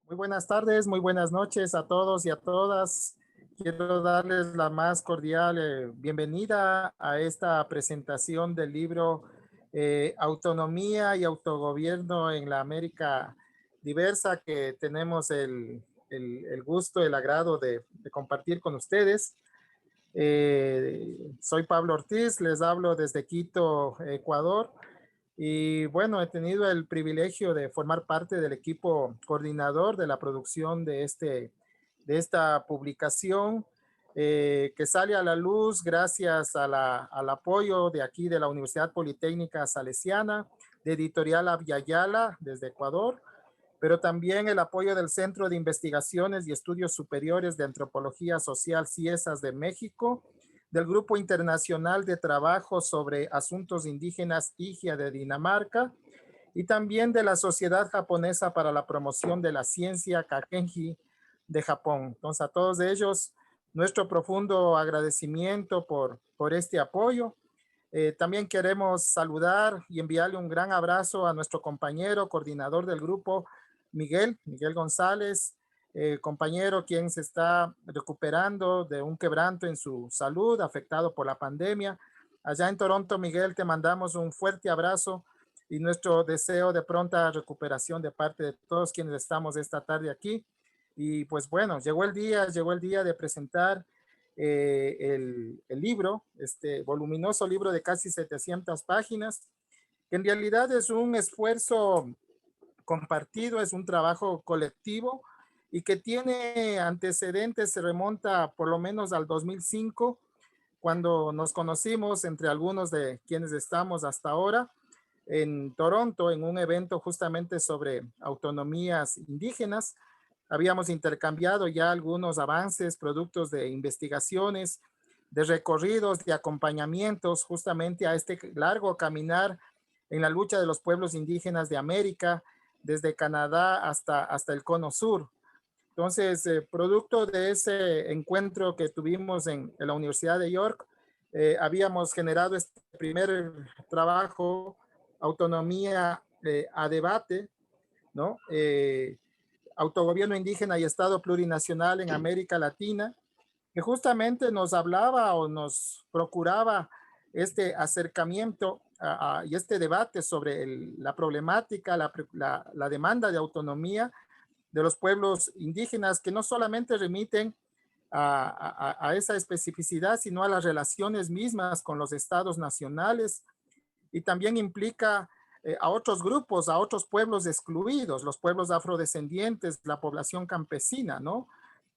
Muy buenas tardes, muy buenas noches a todos y a todas. Quiero darles la más cordial bienvenida a esta presentación del libro Autonomía y Autogobierno en la América Diversa, que tenemos el gusto, el agrado de compartir con ustedes. Soy Pablo Ortiz, les hablo desde Quito, Ecuador. Y bueno, he tenido el privilegio de formar parte del equipo coordinador de la producción de esta publicación, que sale a la luz gracias al apoyo de aquí de la Universidad Politécnica Salesiana, de Editorial Avyayala desde Ecuador, pero también el apoyo del Centro de Investigaciones y Estudios Superiores de Antropología Social CIESAS de México, del Grupo Internacional de Trabajo sobre Asuntos Indígenas IGIA de Dinamarca, y también de la Sociedad Japonesa para la Promoción de la Ciencia Kakenji de Japón. Entonces, a todos ellos, nuestro profundo agradecimiento por este apoyo. También queremos saludar y enviarle un gran abrazo a nuestro compañero, coordinador del grupo, Miguel González, compañero quien se está recuperando de un quebranto en su salud, afectado por la pandemia. Allá en Toronto, Miguel, te mandamos un fuerte abrazo y nuestro deseo de pronta recuperación de parte de todos quienes estamos esta tarde aquí. Y pues bueno, llegó el día de presentar el libro, este voluminoso libro de casi 700 páginas, que en realidad es un esfuerzo compartido, es un trabajo colectivo y que tiene antecedentes, se remonta por lo menos al 2005, cuando nos conocimos entre algunos de quienes estamos hasta ahora en Toronto, en un evento justamente sobre autonomías indígenas. Habíamos intercambiado ya algunos avances, productos de investigaciones, de recorridos, de acompañamientos justamente a este largo caminar en la lucha de los pueblos indígenas de América, desde Canadá hasta el Cono Sur. Entonces, producto de ese encuentro que tuvimos en la Universidad de York, habíamos generado este primer trabajo, Autonomía a Debate, ¿no? Autogobierno indígena y Estado plurinacional en América Latina, que justamente nos hablaba o nos procuraba este acercamiento y este debate sobre la problemática, la demanda de autonomía de los pueblos indígenas, que no solamente remiten a esa especificidad, sino a las relaciones mismas con los estados nacionales, y también implica a otros grupos, a otros pueblos excluidos, los pueblos afrodescendientes, la población campesina, ¿no?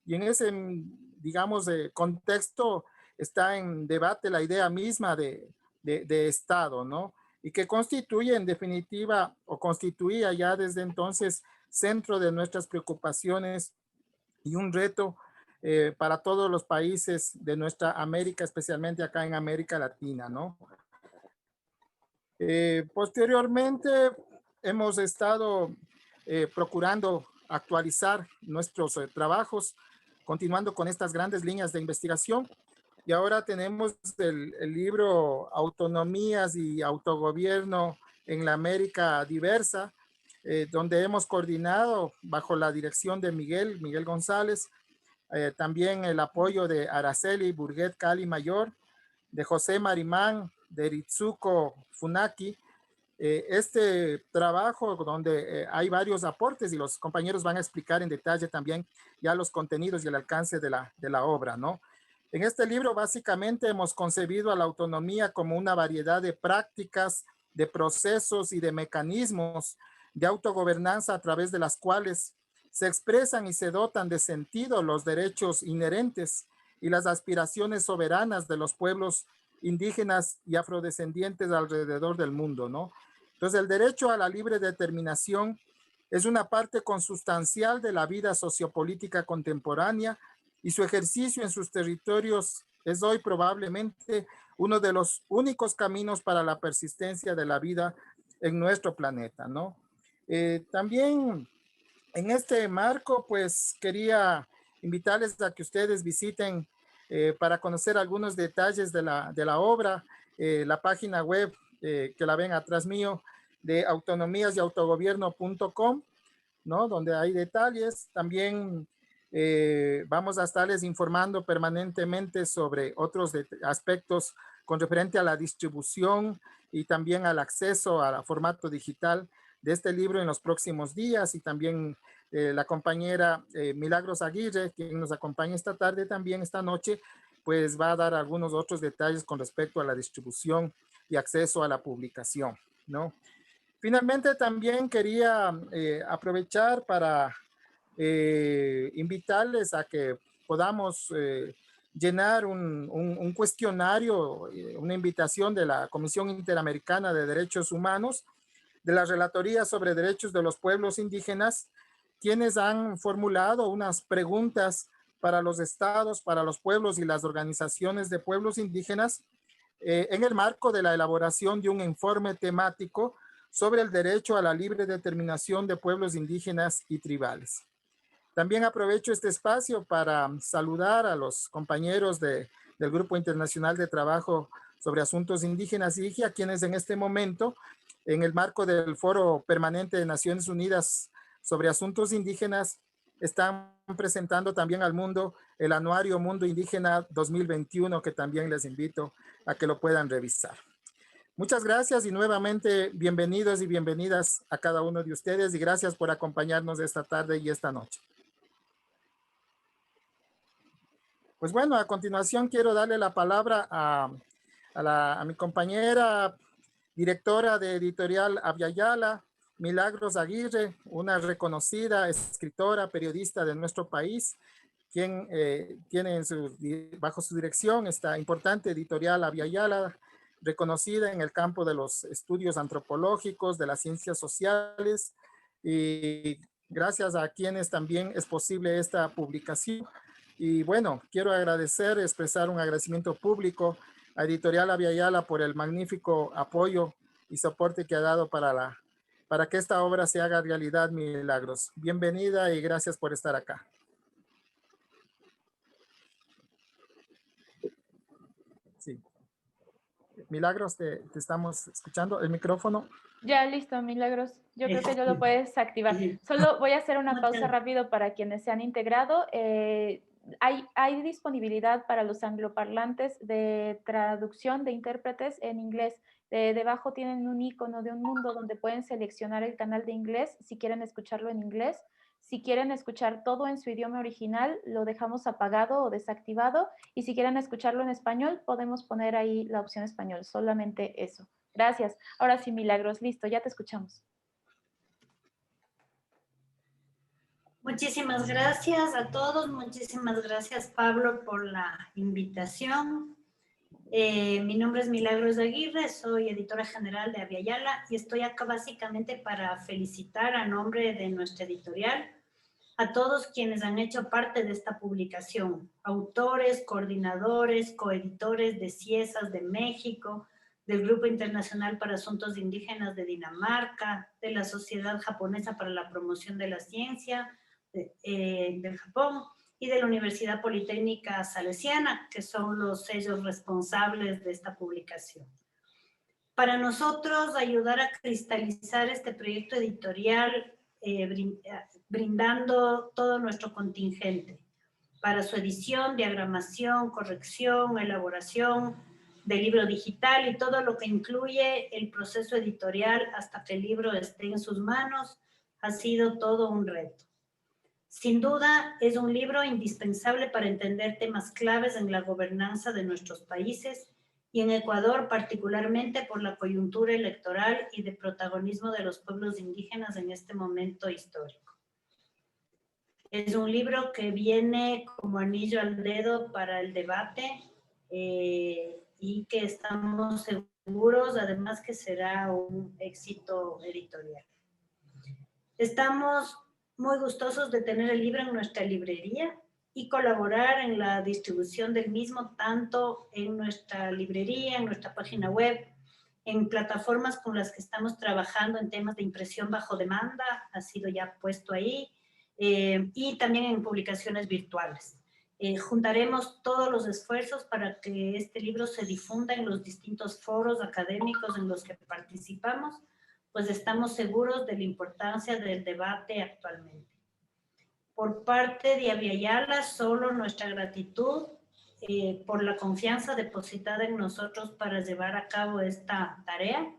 Y en ese, digamos, contexto está en debate la idea misma de Estado, ¿no? Y que constituye en definitiva, o constituía ya desde entonces, centro de nuestras preocupaciones y un reto para todos los países de nuestra América, especialmente acá en América Latina, ¿no? Posteriormente, hemos estado procurando actualizar nuestros trabajos, continuando con estas grandes líneas de investigación. Y ahora tenemos el libro Autonomías y Autogobierno en la América Diversa, donde hemos coordinado bajo la dirección de Miguel González, también el apoyo de Araceli Burguet Cali Mayor, de José Marimán, de Ritsuko Funaki. Este trabajo donde hay varios aportes y los compañeros van a explicar en detalle también ya los contenidos y el alcance de la obra, ¿no? En este libro básicamente hemos concebido a la autonomía como una variedad de prácticas, de procesos y de mecanismos de autogobernanza a través de las cuales se expresan y se dotan de sentido los derechos inherentes y las aspiraciones soberanas de los pueblos indígenas y afrodescendientes alrededor del mundo, ¿no? Entonces, el derecho a la libre determinación es una parte consustancial de la vida sociopolítica contemporánea y su ejercicio en sus territorios es hoy probablemente uno de los únicos caminos para la persistencia de la vida en nuestro planeta, ¿no? También en este marco, pues quería invitarles a que ustedes visiten para conocer algunos detalles de la obra, la página web que la ven atrás mío de autonomíasyautogobierno.com, ¿no? Donde hay detalles. También vamos a estarles informando permanentemente sobre otros aspectos con referente a la distribución y también al acceso al formato digital de este libro en los próximos días, y también la compañera Milagros Aguirre, quien nos acompaña esta tarde, también esta noche, pues va a dar algunos otros detalles con respecto a la distribución y acceso a la publicación, ¿no? Finalmente, también quería aprovechar para invitarles a que podamos llenar un cuestionario, una invitación de la Comisión Interamericana de Derechos Humanos, de la Relatoría sobre Derechos de los Pueblos Indígenas, quienes han formulado unas preguntas para los estados, para los pueblos y las organizaciones de pueblos indígenas en el marco de la elaboración de un informe temático sobre el derecho a la libre determinación de pueblos indígenas y tribales. También aprovecho este espacio para saludar a los compañeros del Grupo Internacional de Trabajo sobre Asuntos Indígenas, IGI, a quienes en este momento, en el marco del Foro Permanente de Naciones Unidas sobre Asuntos Indígenas, están presentando también al mundo el Anuario Mundo Indígena 2021, que también les invito a que lo puedan revisar. Muchas gracias y nuevamente bienvenidos y bienvenidas a cada uno de ustedes, y gracias por acompañarnos esta tarde y esta noche. Pues bueno, a continuación quiero darle la palabra a mi compañera directora de Editorial Abya-Yala, Milagros Aguirre, una reconocida escritora, periodista de nuestro país, quien tiene bajo su dirección esta importante editorial Abya-Yala, reconocida en el campo de los estudios antropológicos, de las ciencias sociales, y gracias a quienes también es posible esta publicación. Y bueno, quiero expresar un agradecimiento público a Editorial Abya-Yala por el magnífico apoyo y soporte que ha dado para que esta obra se haga realidad, Milagros. Bienvenida y gracias por estar acá. Sí. Milagros, te estamos escuchando. El micrófono. Ya, listo, Milagros. Yo creo que ya lo puedes activar. Solo voy a hacer una pausa rápido para quienes se han integrado. Hay disponibilidad para los angloparlantes de traducción de intérpretes en inglés. Debajo tienen un icono de un mundo donde pueden seleccionar el canal de inglés si quieren escucharlo en inglés. Si quieren escuchar todo en su idioma original, lo dejamos apagado o desactivado. Y si quieren escucharlo en español, podemos poner ahí la opción español. Solamente eso. Gracias. Ahora sí, Milagros, listo, ya te escuchamos. Muchísimas gracias a todos. Muchísimas gracias, Pablo, por la invitación. Mi nombre es Milagros Aguirre, soy editora general de Abya-Yala y estoy acá básicamente para felicitar a nombre de nuestra editorial a todos quienes han hecho parte de esta publicación, autores, coordinadores, coeditores de CIESAS de México, del Grupo Internacional para Asuntos Indígenas de Dinamarca, de la Sociedad Japonesa para la Promoción de la Ciencia del Japón y de la Universidad Politécnica Salesiana, que son los sellos responsables de esta publicación. Para nosotros, ayudar a cristalizar este proyecto editorial brindando todo nuestro contingente para su edición, diagramación, corrección, elaboración del libro digital y todo lo que incluye el proceso editorial hasta que el libro esté en sus manos, ha sido todo un reto. Sin duda, es un libro indispensable para entender temas claves en la gobernanza de nuestros países y en Ecuador particularmente por la coyuntura electoral y de protagonismo de los pueblos indígenas en este momento histórico. Es un libro que viene como anillo al dedo para el debate y que estamos seguros, además, que será un éxito editorial. Estamos muy gustosos de tener el libro en nuestra librería y colaborar en la distribución del mismo, tanto en nuestra librería, en nuestra página web, en plataformas con las que estamos trabajando en temas de impresión bajo demanda, ha sido ya puesto ahí, y también en publicaciones virtuales. Juntaremos todos los esfuerzos para que este libro se difunda en los distintos foros académicos en los que participamos, pues estamos seguros de la importancia del debate actualmente. Por parte de Aviala, solo nuestra gratitud por la confianza depositada en nosotros para llevar a cabo esta tarea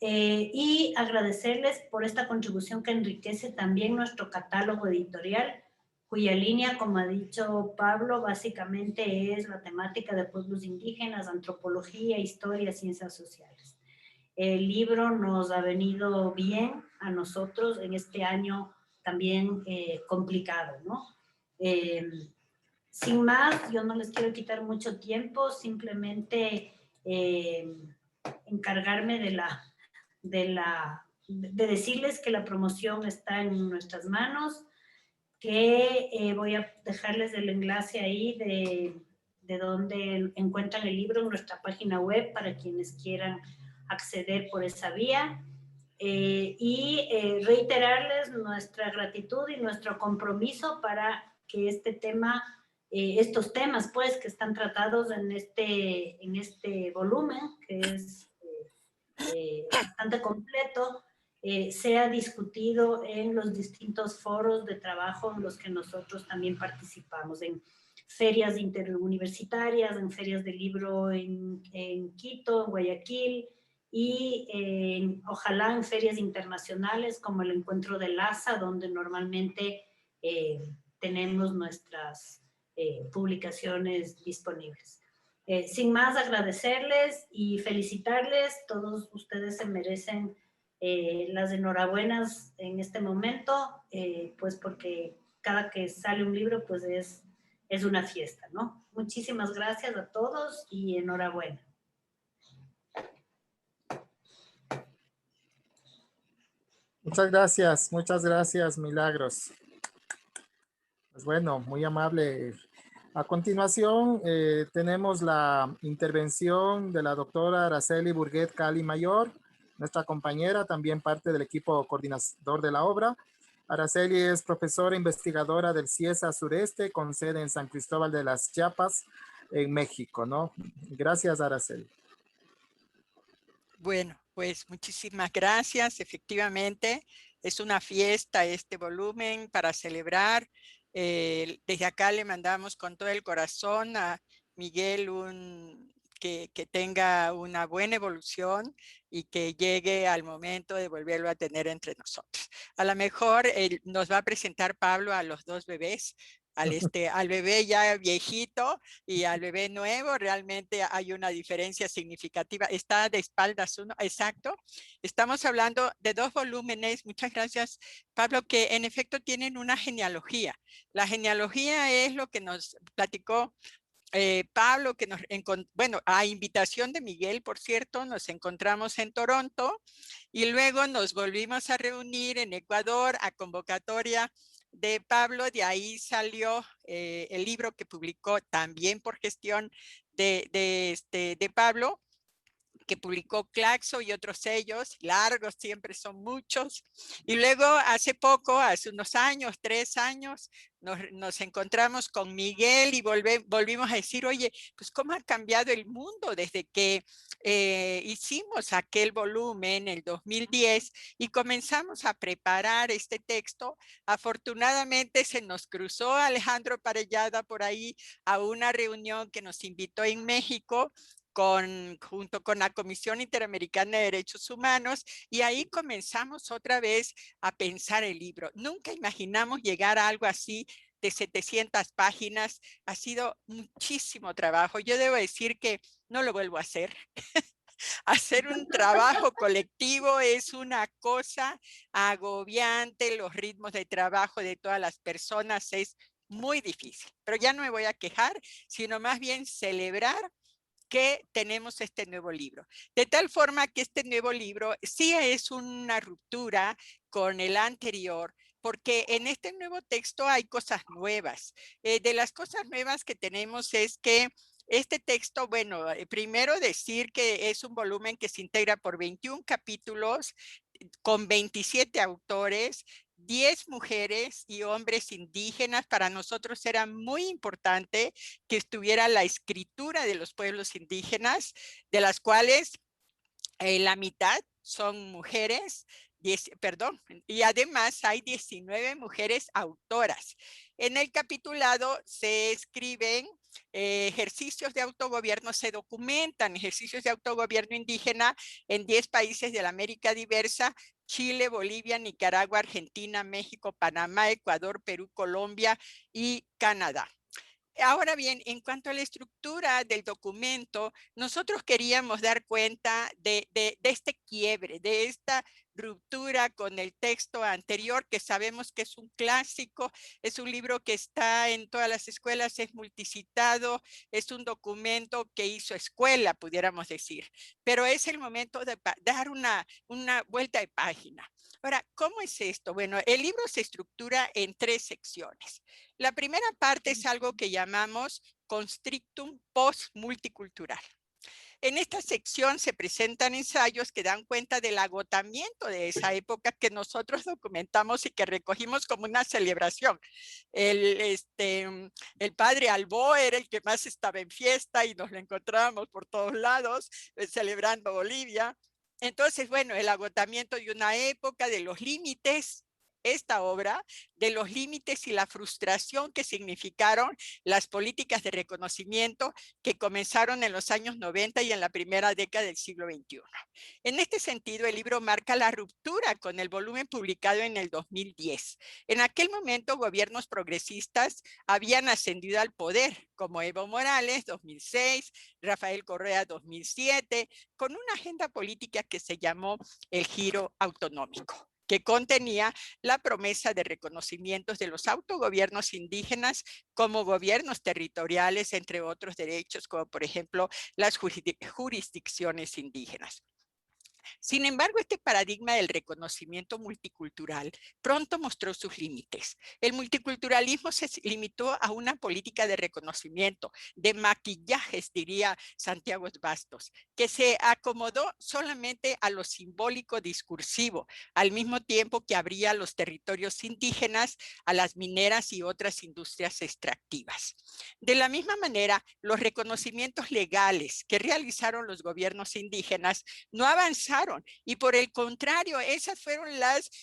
y agradecerles por esta contribución que enriquece también nuestro catálogo editorial, cuya línea, como ha dicho Pablo, básicamente es la temática de pueblos indígenas, antropología, historia, ciencias sociales. El libro nos ha venido bien a nosotros en este año también complicado, ¿no? Sin más, yo no les quiero quitar mucho tiempo, simplemente encargarme de decirles que la promoción está en nuestras manos, que voy a dejarles el enlace ahí de donde encuentran el libro en nuestra página web para quienes quieran acceder por esa vía. Y reiterarles nuestra gratitud y nuestro compromiso para que este tema, estos temas pues que están tratados en este volumen, que es bastante completo, sea discutido en los distintos foros de trabajo en los que nosotros también participamos, en ferias interuniversitarias, en ferias de libro en Quito, en Guayaquil, y ojalá en ferias internacionales como el Encuentro de LASA, donde normalmente tenemos nuestras publicaciones disponibles. Sin más, agradecerles y felicitarles. Todos ustedes se merecen las enhorabuenas en este momento, pues porque cada que sale un libro, pues es una fiesta, ¿no? Muchísimas gracias a todos y enhorabuena. muchas gracias, Milagros. Pues bueno, muy amable. A continuación, tenemos la intervención de la doctora Araceli Burguet Cali Mayor, nuestra compañera, también parte del equipo coordinador de la obra. Araceli es profesora investigadora del CIESA Sureste, con sede en San Cristóbal de las Chiapas, en México, ¿no? Gracias, Araceli. Bueno, pues muchísimas gracias. Efectivamente, es una fiesta este volumen para celebrar. Desde acá le mandamos con todo el corazón a Miguel que tenga una buena evolución y que llegue al momento de volverlo a tener entre nosotros. A lo mejor nos va a presentar Pablo a los dos bebés, al bebé ya viejito y al bebé nuevo. Realmente hay una diferencia significativa. Está de espaldas uno, exacto. Estamos hablando de dos volúmenes, muchas gracias Pablo, que en efecto tienen una genealogía. La genealogía es lo que nos platicó Pablo, que bueno, a invitación de Miguel, por cierto, nos encontramos en Toronto y luego nos volvimos a reunir en Ecuador a convocatoria de Pablo. De ahí salió el libro que publicó también por gestión de Pablo, que publicó Claxo y otros sellos, largos, siempre son muchos. Y luego hace poco, hace unos años, 3 años, nos encontramos con Miguel y volvimos a decir, oye, pues cómo ha cambiado el mundo desde que hicimos aquel volumen en el 2010 y comenzamos a preparar este texto. Afortunadamente se nos cruzó Alejandro Parellada por ahí a una reunión que nos invitó en México, junto con la Comisión Interamericana de Derechos Humanos, y ahí comenzamos otra vez a pensar el libro. Nunca imaginamos llegar a algo así de 700 páginas. Ha sido muchísimo trabajo. Yo debo decir que no lo vuelvo a hacer. Hacer un trabajo colectivo es una cosa agobiante. Los ritmos de trabajo de todas las personas es muy difícil. Pero ya no me voy a quejar, sino más bien celebrar que tenemos este nuevo libro. De tal forma que este nuevo libro sí es una ruptura con el anterior, porque en este nuevo texto hay cosas nuevas. De las cosas nuevas que tenemos es que este texto, bueno, primero decir que es un volumen que se integra por 21 capítulos con 27 autores, 10 mujeres y hombres indígenas. Para nosotros era muy importante que estuviera la escritura de los pueblos indígenas, de las cuales la mitad son mujeres, y además hay 19 mujeres autoras. En el capitulado se escriben ejercicios de autogobierno, se documentan ejercicios de autogobierno indígena en 10 países de la América diversa: Chile, Bolivia, Nicaragua, Argentina, México, Panamá, Ecuador, Perú, Colombia y Canadá. Ahora bien, en cuanto a la estructura del documento, nosotros queríamos dar cuenta de este quiebre, de esta ruptura con el texto anterior, que sabemos que es un clásico, es un libro que está en todas las escuelas, es multicitado, es un documento que hizo escuela, pudiéramos decir, pero es el momento de dar una vuelta de página. Ahora, ¿cómo es esto? Bueno, el libro se estructura en 3 secciones. La primera parte es algo que llamamos Constrictum Post-Multicultural. En esta sección se presentan ensayos que dan cuenta del agotamiento de esa época que nosotros documentamos y que recogimos como una celebración. El padre Albó era el que más estaba en fiesta y nos lo encontrábamos por todos lados celebrando Bolivia. Entonces, bueno, el agotamiento de una época, de los límites, esta obra, de los límites y la frustración que significaron las políticas de reconocimiento que comenzaron en los años 90 y en la primera década del siglo XXI. En este sentido, el libro marca la ruptura con el volumen publicado en el 2010. En aquel momento, gobiernos progresistas habían ascendido al poder, como Evo Morales, 2006, Rafael Correa, 2007, con una agenda política que se llamó el Giro Autonómico, que contenía la promesa de reconocimientos de los autogobiernos indígenas como gobiernos territoriales, entre otros derechos, como por ejemplo las jurisdicciones indígenas. Sin embargo, este paradigma del reconocimiento multicultural pronto mostró sus límites. El multiculturalismo se limitó a una política de reconocimiento, de maquillajes, diría Santiago Bastos, que se acomodó solamente a lo simbólico discursivo, al mismo tiempo que abría los territorios indígenas a las mineras y otras industrias extractivas. De la misma manera, los reconocimientos legales que realizaron los gobiernos indígenas no avanzaron, y por el contrario, esas fueron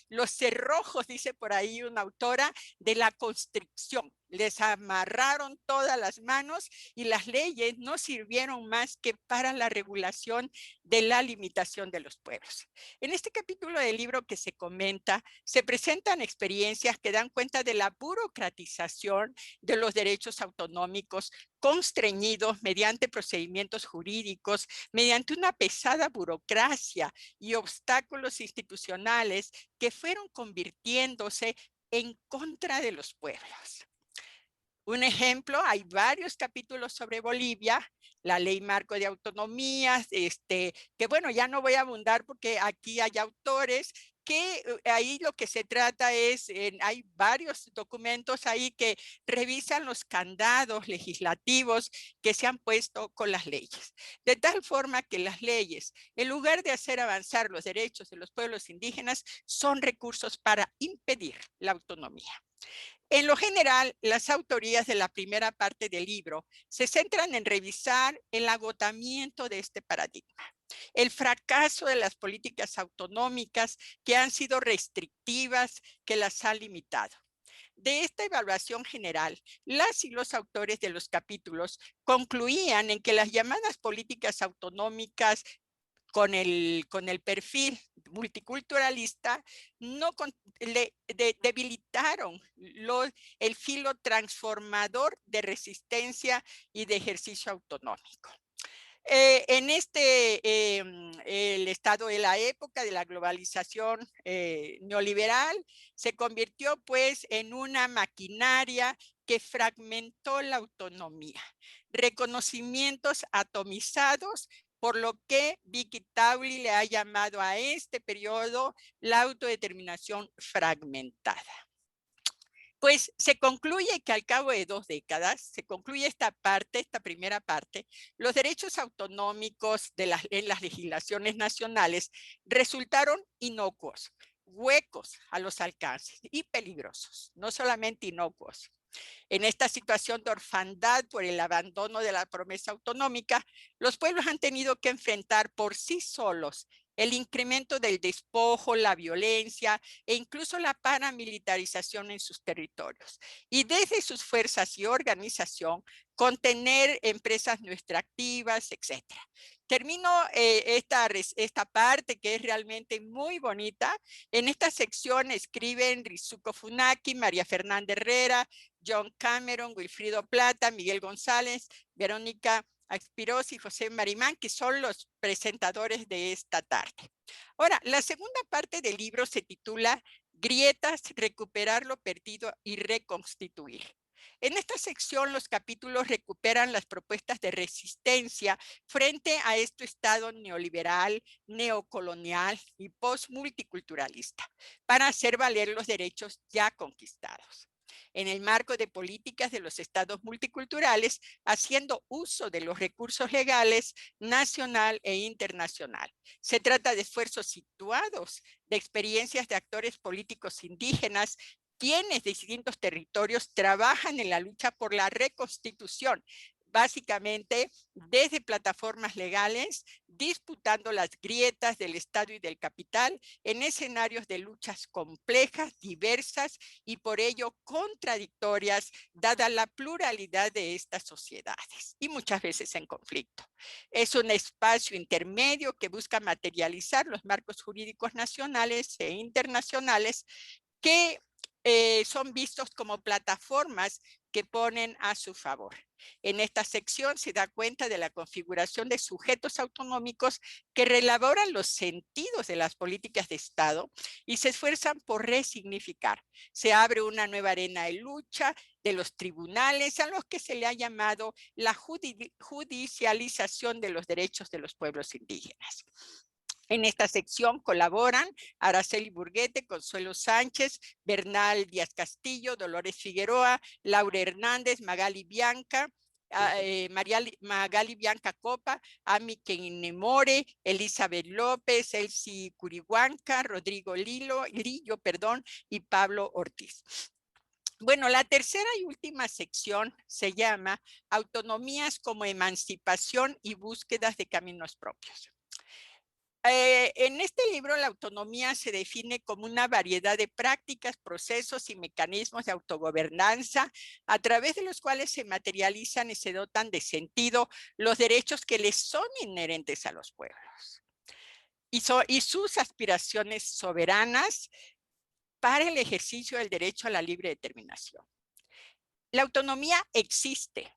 los cerrojos, dice por ahí una autora, de la constricción. Les amarraron todas las manos y las leyes no sirvieron más que para la regulación de la limitación de los pueblos. En este capítulo del libro que se comenta, se presentan experiencias que dan cuenta de la burocratización de los derechos autonómicos constreñidos mediante procedimientos jurídicos, mediante una pesada burocracia y obstáculos institucionales que fueron convirtiéndose en contra de los pueblos. Un ejemplo, hay varios capítulos sobre Bolivia, la ley marco de autonomías, que bueno, ya no voy a abundar porque aquí hay autores que ahí lo que se trata es, hay varios documentos ahí que revisan los candados legislativos que se han puesto con las leyes. De tal forma que las leyes, en lugar de hacer avanzar los derechos de los pueblos indígenas, son recursos para impedir la autonomía. En lo general, las autorías de la primera parte del libro se centran en revisar el agotamiento de este paradigma, el fracaso de las políticas autonómicas que han sido restrictivas, que las han limitado. De esta evaluación general, las y los autores de los capítulos concluían en que las llamadas políticas autonómicas con el perfil multiculturalista, debilitaron el filo transformador de resistencia y de ejercicio autonómico. En el estado de la época de la globalización neoliberal, se convirtió pues en una maquinaria que fragmentó la autonomía, reconocimientos atomizados, por lo que Vicky Tauli le ha llamado a este periodo la autodeterminación fragmentada. Pues se concluye que al cabo de 2 décadas, se concluye esta primera parte, los derechos autonómicos en las legislaciones nacionales resultaron inocuos, huecos a los alcances y peligrosos, no solamente inocuos. En esta situación de orfandad por el abandono de la promesa autonómica, los pueblos han tenido que enfrentar por sí solos el incremento del despojo, la violencia e incluso la paramilitarización en sus territorios. Y desde sus fuerzas y organización, contener empresas no extractivas, etc. Termino esta parte que es realmente muy bonita. En esta sección escriben Rizuko Funaki, María Fernanda Herrera, John Cameron, Wilfrido Plata, Miguel González, Verónica Aspiros y José Marimán, que son los presentadores de esta tarde. Ahora, la segunda parte del libro se titula Grietas, recuperar lo perdido y reconstituir. En esta sección, los capítulos recuperan las propuestas de resistencia frente a este Estado neoliberal, neocolonial y postmulticulturalista, para hacer valer los derechos ya conquistados. En el marco de políticas de los estados multiculturales, haciendo uso de los recursos legales nacional e internacional. Se trata de esfuerzos situados, de experiencias de actores políticos indígenas, quienes de distintos territorios trabajan en la lucha por la reconstitución, básicamente desde plataformas legales, disputando las grietas del Estado y del capital en escenarios de luchas complejas, diversas y por ello contradictorias, dada la pluralidad de estas sociedades y muchas veces en conflicto. Es un espacio intermedio que busca materializar los marcos jurídicos nacionales e internacionales que son vistos como plataformas que ponen a su favor. En esta sección se da cuenta de la configuración de sujetos autonómicos que reelaboran los sentidos de las políticas de Estado y se esfuerzan por resignificar. Se abre una nueva arena de lucha de los tribunales a los que se le ha llamado la judicialización de los derechos de los pueblos indígenas. En esta sección colaboran Araceli Burguete, Consuelo Sánchez, Bernal Díaz Castillo, Dolores Figueroa, Laura Hernández, Magali Bianca, Magali Bianca Copa, Ami Kenemore, Elizabeth López, Elsie Curihuanca, Rodrigo Lillo, y Pablo Ortiz. Bueno, la tercera y última sección se llama Autonomías como emancipación y búsquedas de caminos propios. En este libro la autonomía se define como una variedad de prácticas, procesos y mecanismos de autogobernanza a través de los cuales se materializan y se dotan de sentido los derechos que les son inherentes a los pueblos y sus aspiraciones soberanas para el ejercicio del derecho a la libre determinación. La autonomía existe.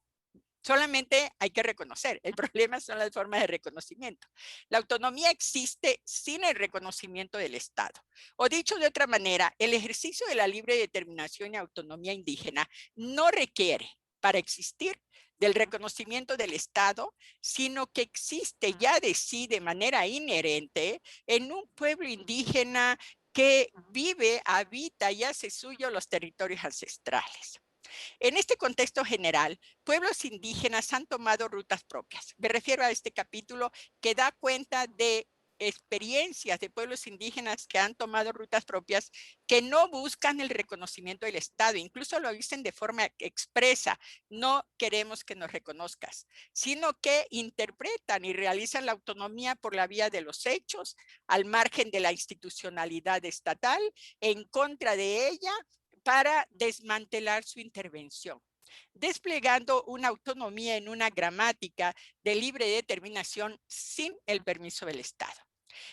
Solamente hay que reconocer. El problema son las formas de reconocimiento. La autonomía existe sin el reconocimiento del Estado. O dicho de otra manera, el ejercicio de la libre determinación y autonomía indígena no requiere, para existir, del reconocimiento del Estado, sino que existe ya de sí de manera inherente en un pueblo indígena que vive, habita y hace suyo los territorios ancestrales. En este contexto general, pueblos indígenas han tomado rutas propias. Me refiero a este capítulo que da cuenta de experiencias de pueblos indígenas que han tomado rutas propias que no buscan el reconocimiento del Estado, incluso lo dicen de forma expresa, no queremos que nos reconozcas, sino que interpretan y realizan la autonomía por la vía de los hechos, al margen de la institucionalidad estatal, en contra de ella, para desmantelar su intervención, desplegando una autonomía en una gramática de libre determinación sin el permiso del Estado.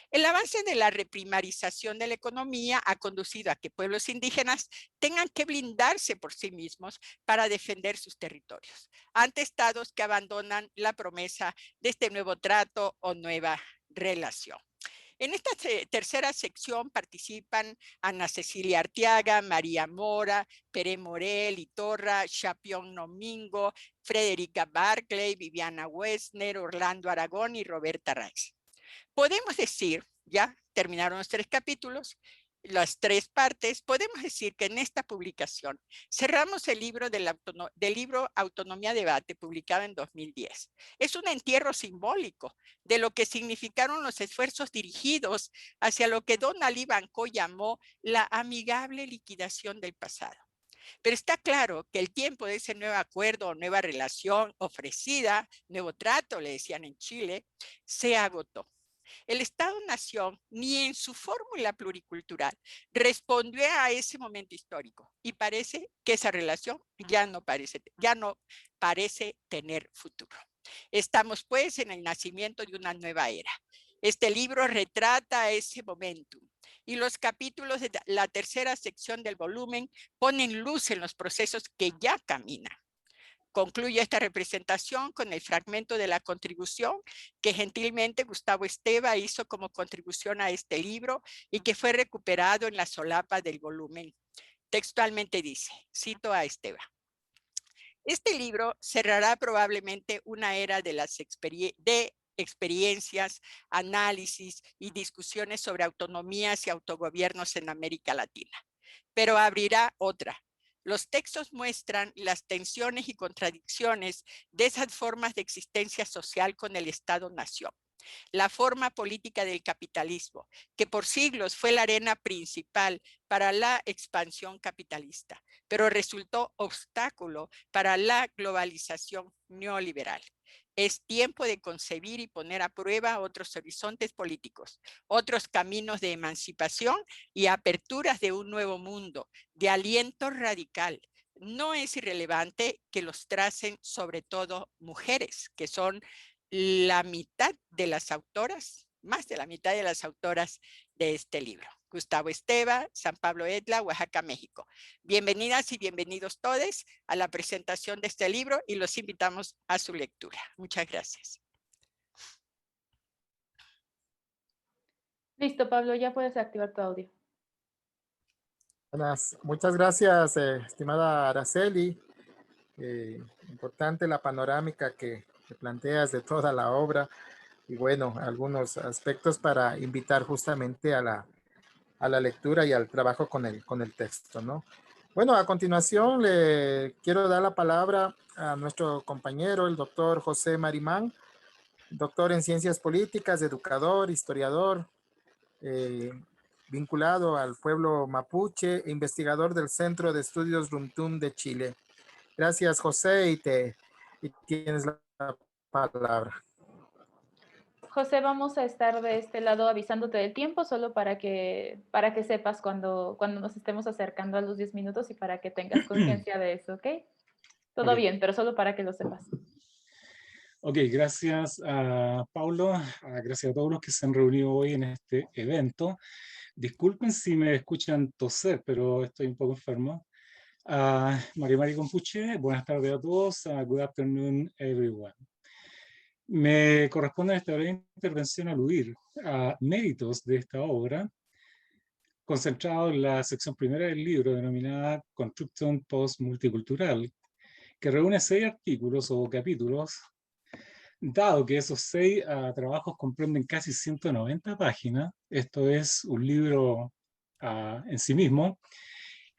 El avance de la reprimarización de la economía ha conducido a que pueblos indígenas tengan que blindarse por sí mismos para defender sus territorios, ante estados que abandonan la promesa de este nuevo trato o nueva relación. En esta tercera sección participan Ana Cecilia Arteaga, María Mora, Pere Morel, Itorra, Chapión Domingo, Frederica Barclay, Viviana Wessner, Orlando Aragón y Roberta Raiz. Podemos decir, ya terminaron los 3 capítulos, las 3 partes, podemos decir que en esta publicación cerramos el libro del libro Autonomía Debate, publicado en 2010. Es un entierro simbólico de lo que significaron los esfuerzos dirigidos hacia lo que Don Ali Banco llamó la amigable liquidación del pasado. Pero está claro que el tiempo de ese nuevo acuerdo o nueva relación ofrecida, nuevo trato, le decían en Chile, se agotó. El Estado-Nación, ni en su fórmula pluricultural, respondió a ese momento histórico y parece que esa relación ya no parece tener futuro. Estamos pues en el nacimiento de una nueva era. Este libro retrata ese momentum y los capítulos de la tercera sección del volumen ponen luz en los procesos que ya caminan. Concluye esta representación con el fragmento de la contribución que gentilmente Gustavo Esteva hizo como contribución a este libro y que fue recuperado en la solapa del volumen. Textualmente dice, cito a Esteva: este libro cerrará probablemente una era de las experiencias, análisis y discusiones sobre autonomías y autogobiernos en América Latina, pero abrirá otra. Los textos muestran las tensiones y contradicciones de esas formas de existencia social con el Estado-Nación. La forma política del capitalismo, que por siglos fue la arena principal para la expansión capitalista, pero resultó obstáculo para la globalización neoliberal. Es tiempo de concebir y poner a prueba otros horizontes políticos, otros caminos de emancipación y aperturas de un nuevo mundo, de aliento radical. No es irrelevante que los tracen sobre todo mujeres, que son la mitad de las autoras, más de la mitad de las autoras de este libro. Gustavo Esteva, San Pablo Etla, Oaxaca, México. Bienvenidas y bienvenidos todos a la presentación de este libro y los invitamos a su lectura. Muchas gracias. Listo, Pablo, ya puedes activar tu audio. Muchas gracias, estimada Araceli. Importante la panorámica que planteas de toda la obra y bueno, algunos aspectos para invitar justamente a la lectura y al trabajo con el texto, ¿no? Bueno, a continuación le quiero dar la palabra a nuestro compañero, el doctor José Marimán, doctor en Ciencias Políticas, educador, historiador, vinculado al pueblo mapuche, investigador del Centro de Estudios Rumtum de Chile. Gracias, José, y tienes la palabra. José, vamos a estar de este lado avisándote del tiempo, solo para que sepas cuando nos estemos acercando a los 10 minutos y para que tengas conciencia de eso, ¿ok? Todo bien, pero solo para que lo sepas. Ok, gracias a Paulo, gracias a todos los que se han reunido hoy en este evento. Disculpen si me escuchan toser, pero estoy un poco enfermo. Mari Compuche, buenas tardes a todos. Good afternoon, everyone. Me corresponde en esta breve intervención aludir a méritos de esta obra, concentrado en la sección primera del libro, denominada Construction Post-Multicultural, que reúne 6 artículos o capítulos. Dado que esos 6 trabajos comprenden casi 190 páginas, esto es un libro en sí mismo,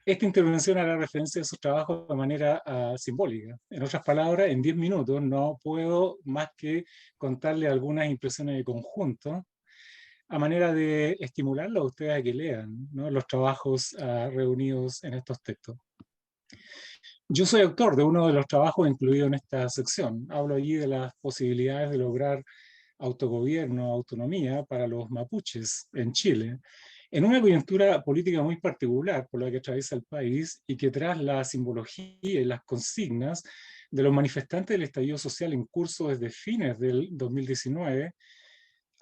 esta intervención hará referencia a esos trabajos de manera simbólica. En otras palabras, en 10 minutos no puedo más que contarle algunas impresiones de conjunto a manera de estimularlos a ustedes a que lean, ¿no?, los trabajos reunidos en estos textos. Yo soy autor de uno de los trabajos incluidos en esta sección. Hablo allí de las posibilidades de lograr autogobierno, autonomía para los mapuches en Chile, en una coyuntura política muy particular por la que atraviesa el país y que tras la simbología y las consignas de los manifestantes del estallido social en curso desde fines del 2019,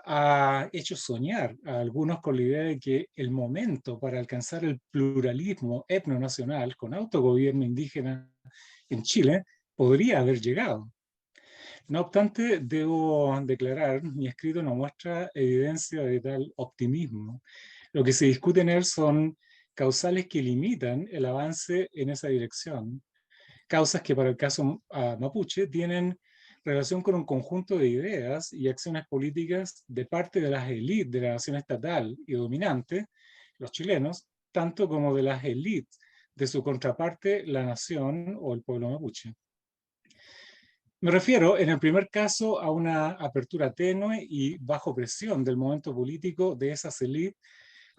ha hecho soñar a algunos con la idea de que el momento para alcanzar el pluralismo etnonacional con autogobierno indígena en Chile podría haber llegado. No obstante, debo declarar, mi escrito no muestra evidencia de tal optimismo. Lo que se discute en él son causales que limitan el avance en esa dirección. Causas que para el caso mapuche tienen relación con un conjunto de ideas y acciones políticas de parte de las élites de la nación estatal y dominante, los chilenos, tanto como de las élites de su contraparte, la nación o el pueblo mapuche. Me refiero, en el primer caso, a una apertura tenue y bajo presión del momento político de esas élites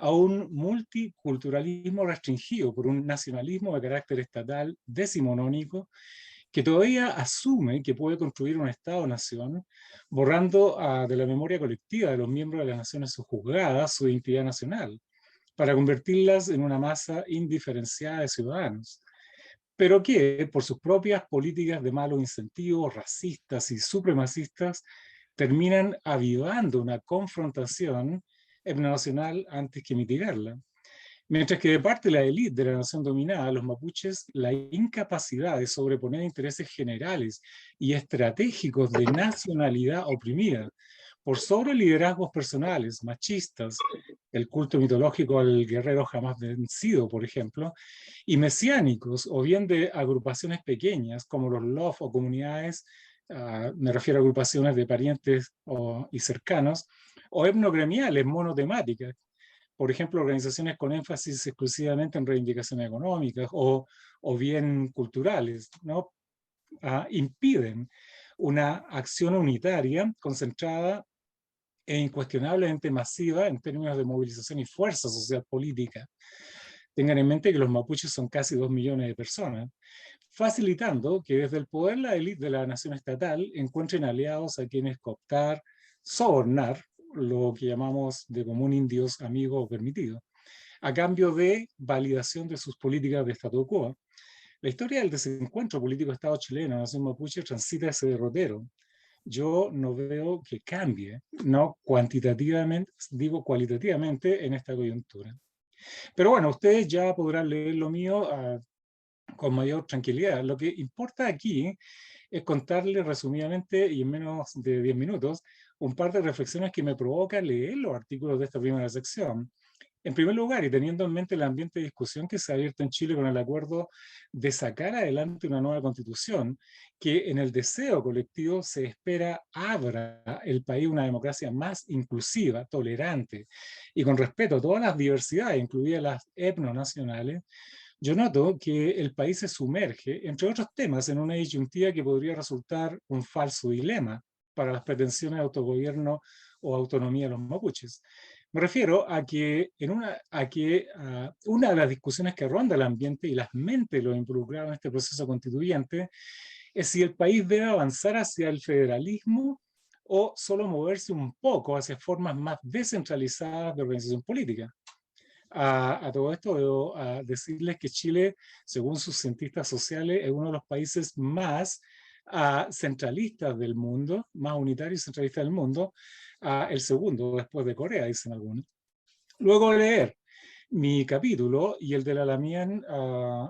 a un multiculturalismo restringido por un nacionalismo de carácter estatal decimonónico que todavía asume que puede construir un Estado-nación, borrando de la memoria colectiva de los miembros de las naciones subjuzgadas su identidad nacional, para convertirlas en una masa indiferenciada de ciudadanos, pero que, por sus propias políticas de malos incentivos, racistas y supremacistas, terminan avivando una confrontación etnonacional antes que mitigarla. Mientras que de parte de la élite de la nación dominada, los mapuches, la incapacidad de sobreponer intereses generales y estratégicos de nacionalidad oprimida, por sobre liderazgos personales, machistas, el culto mitológico al guerrero jamás vencido, por ejemplo, y mesiánicos, o bien de agrupaciones pequeñas, como los LOF o comunidades, me refiero a agrupaciones de parientes y cercanos, o etnogremiales monotemáticas, por ejemplo, organizaciones con énfasis exclusivamente en reivindicaciones económicas o bien culturales, ¿no? Impiden una acción unitaria, concentrada e incuestionablemente masiva en términos de movilización y fuerza social política. Tengan en mente que los mapuches son casi 2 millones de personas, facilitando que desde el poder la élite de la nación estatal encuentren aliados a quienes cooptar, sobornar, lo que llamamos de común indios amigos o permitidos, a cambio de validación de sus políticas de statu quo. La historia del desencuentro político Estado chileno, nación mapuche, transita ese derrotero. Yo no veo que cambie, no cuantitativamente, digo cualitativamente, en esta coyuntura. Pero bueno, ustedes ya podrán leer lo mío con mayor tranquilidad. Lo que importa aquí es contarles resumidamente y en menos de 10 minutos un par de reflexiones que me provoca leer los artículos de esta primera sección. En primer lugar, y teniendo en mente el ambiente de discusión que se ha abierto en Chile con el acuerdo de sacar adelante una nueva constitución, que en el deseo colectivo se espera abra el país una democracia más inclusiva, tolerante y con respeto a todas las diversidades, incluidas las etnonacionales, yo noto que el país se sumerge, entre otros temas, en una disyuntiva que podría resultar un falso dilema para las pretensiones de autogobierno o autonomía de los mapuches. Me refiero a que, una de las discusiones que ronda el ambiente y las mentes de los involucrados en este proceso constituyente es si el país debe avanzar hacia el federalismo o solo moverse un poco hacia formas más descentralizadas de organización política. A todo esto debo decirles que Chile, según sus cientistas sociales, es uno de los países más centralistas del mundo, más unitario y centralista del mundo, el segundo después de Corea, dicen algunos. Luego de leer mi capítulo y el de la Lamián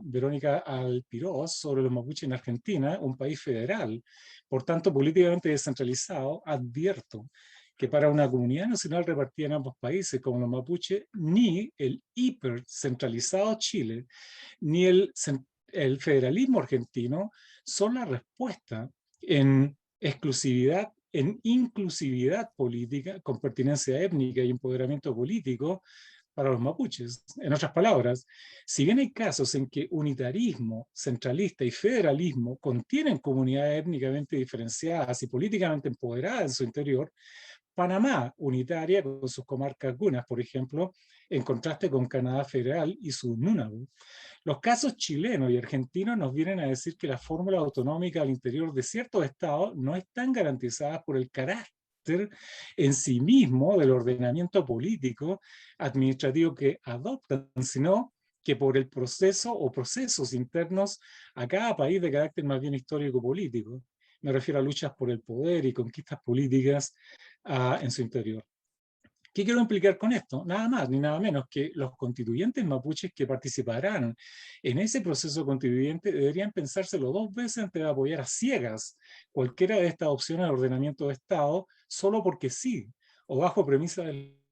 Verónica Alpirós sobre los mapuches en Argentina, un país federal, por tanto políticamente descentralizado, advierto que para una comunidad nacional repartida en ambos países como los mapuches, ni el hipercentralizado Chile, ni el federalismo argentino son la respuesta en exclusividad, en inclusividad política, con pertinencia étnica y empoderamiento político para los mapuches. En otras palabras, si bien hay casos en que unitarismo, centralista y federalismo contienen comunidades étnicamente diferenciadas y políticamente empoderadas en su interior, Panamá, unitaria con sus comarcas gunas, por ejemplo, en contraste con Canadá federal y su Nunavut. Los casos chilenos y argentinos nos vienen a decir que las fórmulas autonómicas al interior de ciertos estados no están garantizadas por el carácter en sí mismo del ordenamiento político administrativo que adoptan, sino que por el proceso o procesos internos a cada país de carácter más bien histórico-político. Me refiero a luchas por el poder y conquistas políticas en su interior. ¿Qué quiero implicar con esto? Nada más ni nada menos que los constituyentes mapuches que participarán en ese proceso constituyente deberían pensárselo 2 veces antes de apoyar a ciegas cualquiera de estas opciones de ordenamiento de Estado, solo porque sí, o bajo premisas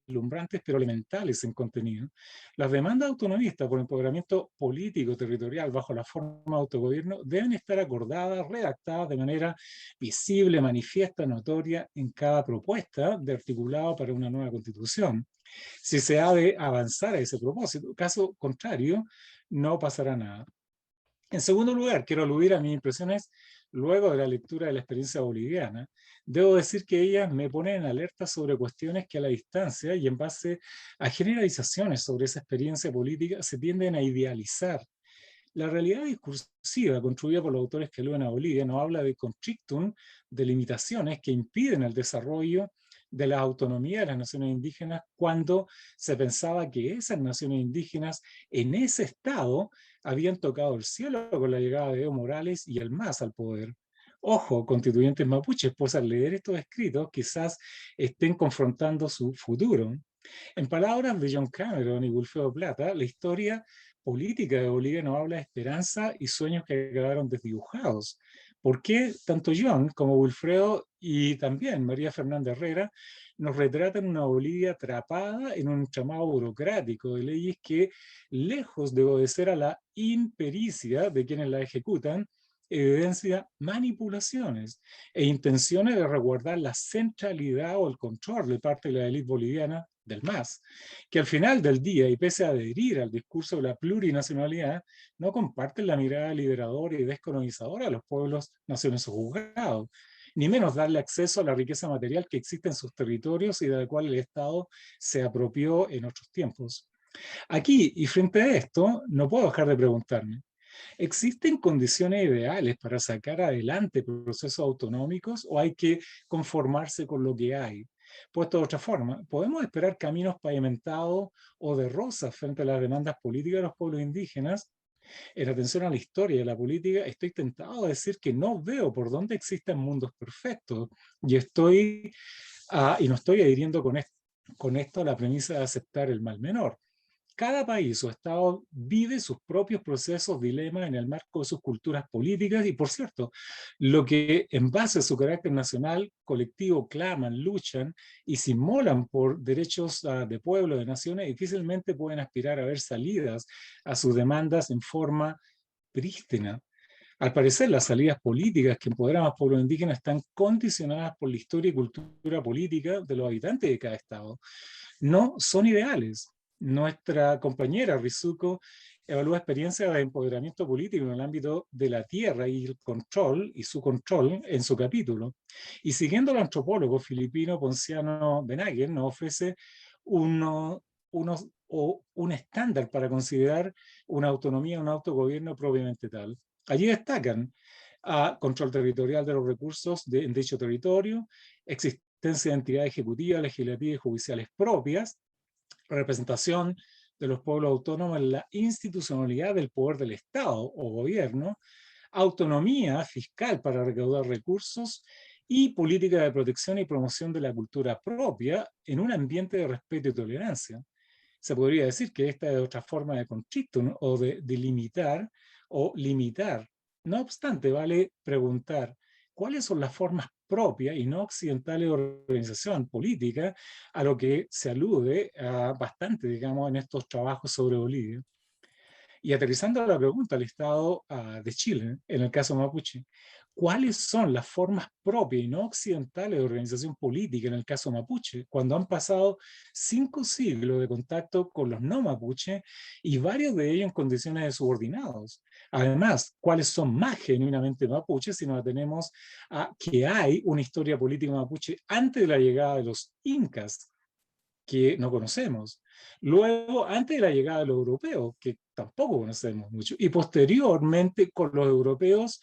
deslumbrantes pero elementales en contenido. Las demandas autonomistas por empoderamiento político territorial bajo la forma de autogobierno deben estar acordadas, redactadas de manera visible, manifiesta, notoria en cada propuesta de articulado para una nueva constitución. Si se ha de avanzar a ese propósito, caso contrario, no pasará nada. En segundo lugar, quiero aludir a mis impresiones luego de la lectura de la experiencia boliviana. Debo decir que ellas me ponen en alerta sobre cuestiones que a la distancia y en base a generalizaciones sobre esa experiencia política se tienden a idealizar. La realidad discursiva construida por los autores que aluden a Bolivia no habla de constrictum, de limitaciones que impiden el desarrollo de la autonomía de las naciones indígenas, cuando se pensaba que esas naciones indígenas en ese estado habían tocado el cielo con la llegada de Evo Morales y el MAS al poder. Ojo, constituyentes mapuches, pues al leer estos escritos quizás estén confrontando su futuro. En palabras de John Cameron y Wilfredo Plata, la historia política de Bolivia nos habla de esperanza y sueños que quedaron desdibujados. ¿Por qué tanto John como Wilfredo y también María Fernanda Herrera nos retratan una Bolivia atrapada en un entramado burocrático de leyes que, lejos de obedecer a la impericia de quienes la ejecutan, evidencia manipulaciones e intenciones de resguardar la centralidad o el control de parte de la élite boliviana del MAS, que al final del día, y pese a adherir al discurso de la plurinacionalidad, no comparten la mirada liberadora y descolonizadora de los pueblos, naciones o juzgados, ni menos darle acceso a la riqueza material que existe en sus territorios y de la cual el Estado se apropió en otros tiempos. Aquí, y frente a esto, no puedo dejar de preguntarme, ¿existen condiciones ideales para sacar adelante procesos autonómicos o hay que conformarse con lo que hay? Puesto de otra forma, ¿podemos esperar caminos pavimentados o de rosas frente a las demandas políticas de los pueblos indígenas? En atención a la historia de la política, estoy tentado a decir que no veo por dónde existen mundos perfectos y no estoy adhiriendo con esto a la premisa de aceptar el mal menor. Cada país o estado vive sus propios procesos, dilemas en el marco de sus culturas políticas y, por cierto, lo que en base a su carácter nacional colectivo claman, luchan y se inmolan por derechos de pueblo, de naciones, difícilmente pueden aspirar a ver salidas a sus demandas en forma prístina. Al parecer, las salidas políticas que empoderan a los pueblos indígenas están condicionadas por la historia y cultura política de los habitantes de cada estado. No son ideales. Nuestra compañera Rizuko evalúa experiencias de empoderamiento político en el ámbito de la tierra y el control y su control en su capítulo. Y siguiendo al antropólogo filipino Ponciano Benaguer, nos ofrece un estándar para considerar una autonomía, un autogobierno propiamente tal. Allí destacan control territorial de los recursos en dicho territorio, existencia de entidades ejecutivas, legislativas y judiciales propias, representación de los pueblos autónomos en la institucionalidad del poder del Estado o gobierno, autonomía fiscal para recaudar recursos y política de protección y promoción de la cultura propia en un ambiente de respeto y tolerancia. Se podría decir que esta es otra forma de conflicto, ¿no? O de limitar o limitar. No obstante, vale preguntar cuáles son las formas propias y no occidentales de organización política a lo que se alude bastante, digamos, en estos trabajos sobre Bolivia. Y aterrizando a la pregunta al Estado de Chile, en el caso mapuche, ¿cuáles son las formas propias y no occidentales de organización política en el caso mapuche, cuando han pasado 5 siglos de contacto con los no mapuche y varios de ellos en condiciones de subordinados? Además, ¿cuáles son más genuinamente mapuches si nos atenemos a que hay una historia política mapuche antes de la llegada de los incas, que no conocemos? Luego, antes de la llegada de los europeos, que tampoco conocemos mucho, y posteriormente con los europeos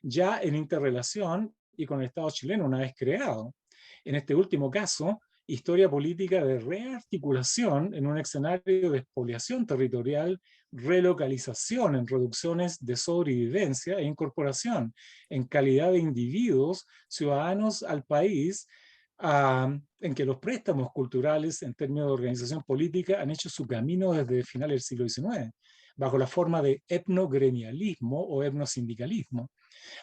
ya en interrelación y con el Estado chileno una vez creado. En este último caso, historia política de rearticulación en un escenario de expoliación territorial, relocalización en producciones de sobrevivencia e incorporación en calidad de individuos ciudadanos al país, en que los préstamos culturales en términos de organización política han hecho su camino desde finales del siglo XIX, bajo la forma de etnogremialismo o etnosindicalismo.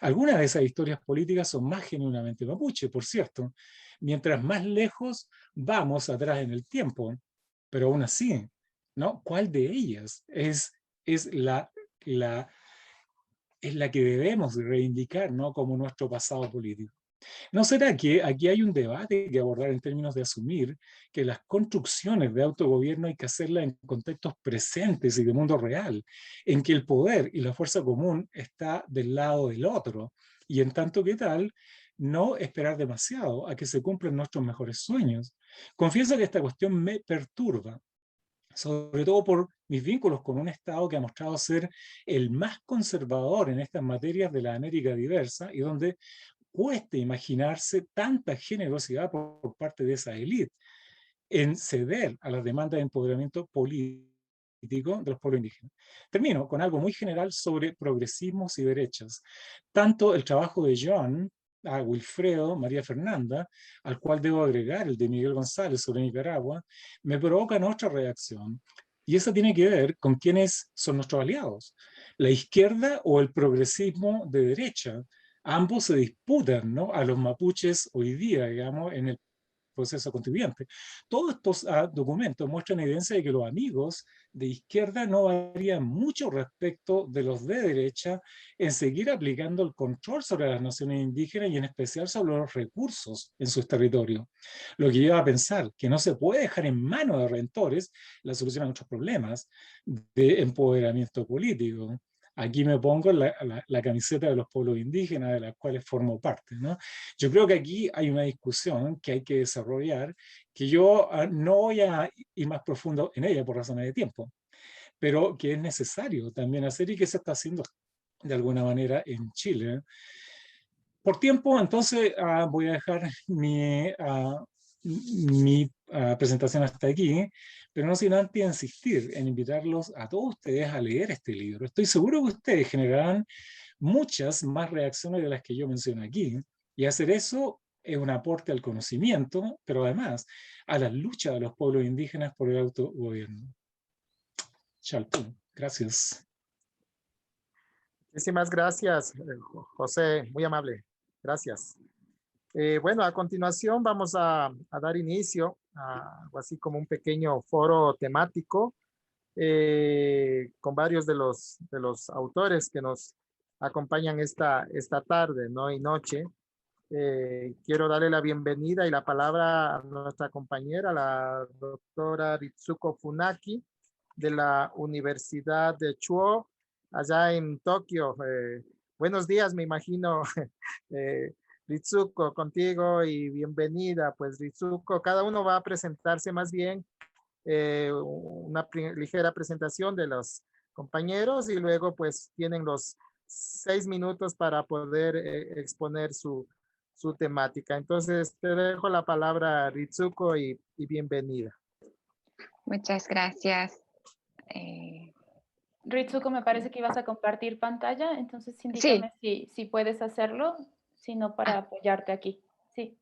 Algunas de esas historias políticas son más genuinamente mapuche, por cierto, mientras más lejos vamos atrás en el tiempo, pero aún así, ¿no? ¿Cuál de ellas es la que debemos reivindicar, ¿no? Como nuestro pasado político? ¿No será que aquí hay un debate que abordar en términos de asumir que las construcciones de autogobierno hay que hacerlas en contextos presentes y de mundo real, en que el poder y la fuerza común está del lado del otro, y en tanto que tal, no esperar demasiado a que se cumplan nuestros mejores sueños? Confieso que esta cuestión me perturba. sobre todo por mis vínculos con un Estado que ha mostrado ser el más conservador en estas materias de la América diversa y donde cuesta imaginarse tanta generosidad por parte de esa élite en ceder a las demandas de empoderamiento político de los pueblos indígenas. Termino con algo muy general sobre progresismos y derechas. Tanto el trabajo de John, a Wilfredo, María Fernanda, al cual debo agregar el de Miguel González sobre Nicaragua, me provocan otra reacción. Y esa tiene que ver con quiénes son nuestros aliados, la izquierda o el progresismo de derecha. Ambos se disputan, ¿no?, a los mapuches hoy día, digamos, en el proceso constituyente. Todos estos documentos muestran evidencia de que los amigos de izquierda no varían mucho respecto de los de derecha en seguir aplicando el control sobre las naciones indígenas y en especial sobre los recursos en sus territorios. Lo que lleva a pensar que no se puede dejar en manos de rentores la solución a nuestros problemas de empoderamiento político. Aquí me pongo la camiseta de los pueblos indígenas de las cuales formo parte, ¿no? Yo creo que aquí hay una discusión que hay que desarrollar, que yo no voy a ir más profundo en ella por razones de tiempo, pero que es necesario también hacer y que se está haciendo de alguna manera en Chile. Por tiempo, entonces, voy a dejar mi presentación hasta aquí, pero no sin antes insistir en invitarlos a todos ustedes a leer este libro. Estoy seguro que ustedes generarán muchas más reacciones de las que yo menciono aquí, y hacer eso es un aporte al conocimiento, pero además a la lucha de los pueblos indígenas por el autogobierno. Chalpú, gracias. Muchísimas gracias, José, muy amable. Gracias. Bueno, a continuación vamos a dar inicio a algo así como un pequeño foro temático con varios de los autores que nos acompañan esta tarde, ¿no?, y noche. Quiero darle la bienvenida y la palabra a nuestra compañera, la doctora Ritsuko Funaki, de la Universidad de Chuo, allá en Tokio. Buenos días, me imagino, Ritsuko, contigo y bienvenida. Pues Ritsuko, cada uno va a presentarse más bien una ligera presentación de los compañeros y luego pues tienen los 6 minutos para poder exponer su temática. Entonces te dejo la palabra, Ritsuko, y bienvenida. Muchas gracias. Ritsuko, me parece que ibas a compartir pantalla, entonces indícame si puedes hacerlo, si no para apoyarte aquí. Sí.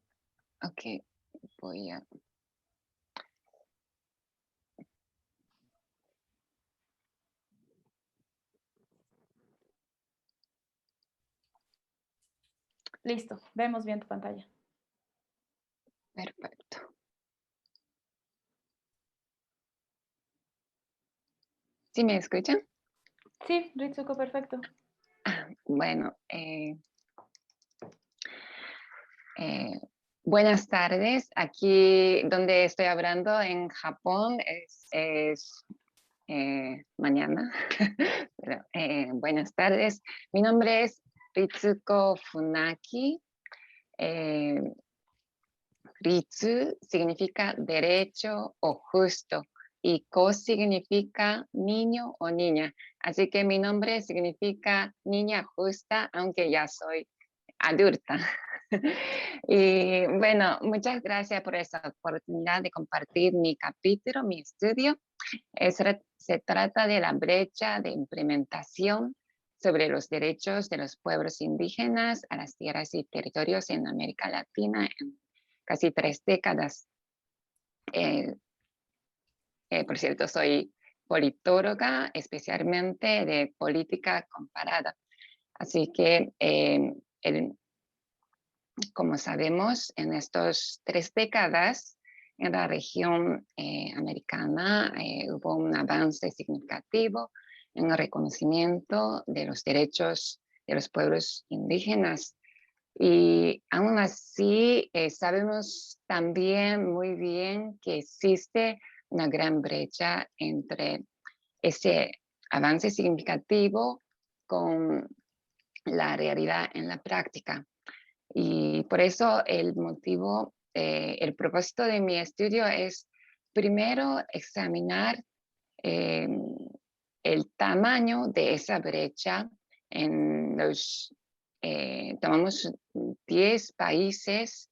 Ok, voy a... Listo, vemos bien tu pantalla. Perfecto. ¿Sí me escuchan? Sí, Ritsuko, perfecto. Bueno, buenas tardes. Aquí donde estoy hablando en Japón es mañana. Pero, buenas tardes. Mi nombre es Ritsuko Funaki. Ritsu significa derecho o justo y ko significa niño o niña. Así que mi nombre significa niña justa, aunque ya soy adulta. Y bueno, muchas gracias por esta oportunidad de compartir mi capítulo, mi estudio. Se trata de la brecha de implementación sobre los derechos de los pueblos indígenas a las tierras y territorios en América Latina en casi 3 décadas. Por cierto, soy politóloga, especialmente de política comparada. Así que, como sabemos, en estas 3 décadas, en la región americana hubo un avance significativo en el reconocimiento de los derechos de los pueblos indígenas. Y aún así, sabemos también muy bien que existe una gran brecha entre ese avance significativo con la realidad en la práctica. Y por eso el propósito de mi estudio es primero examinar el tamaño de esa brecha en los, tomamos 10 países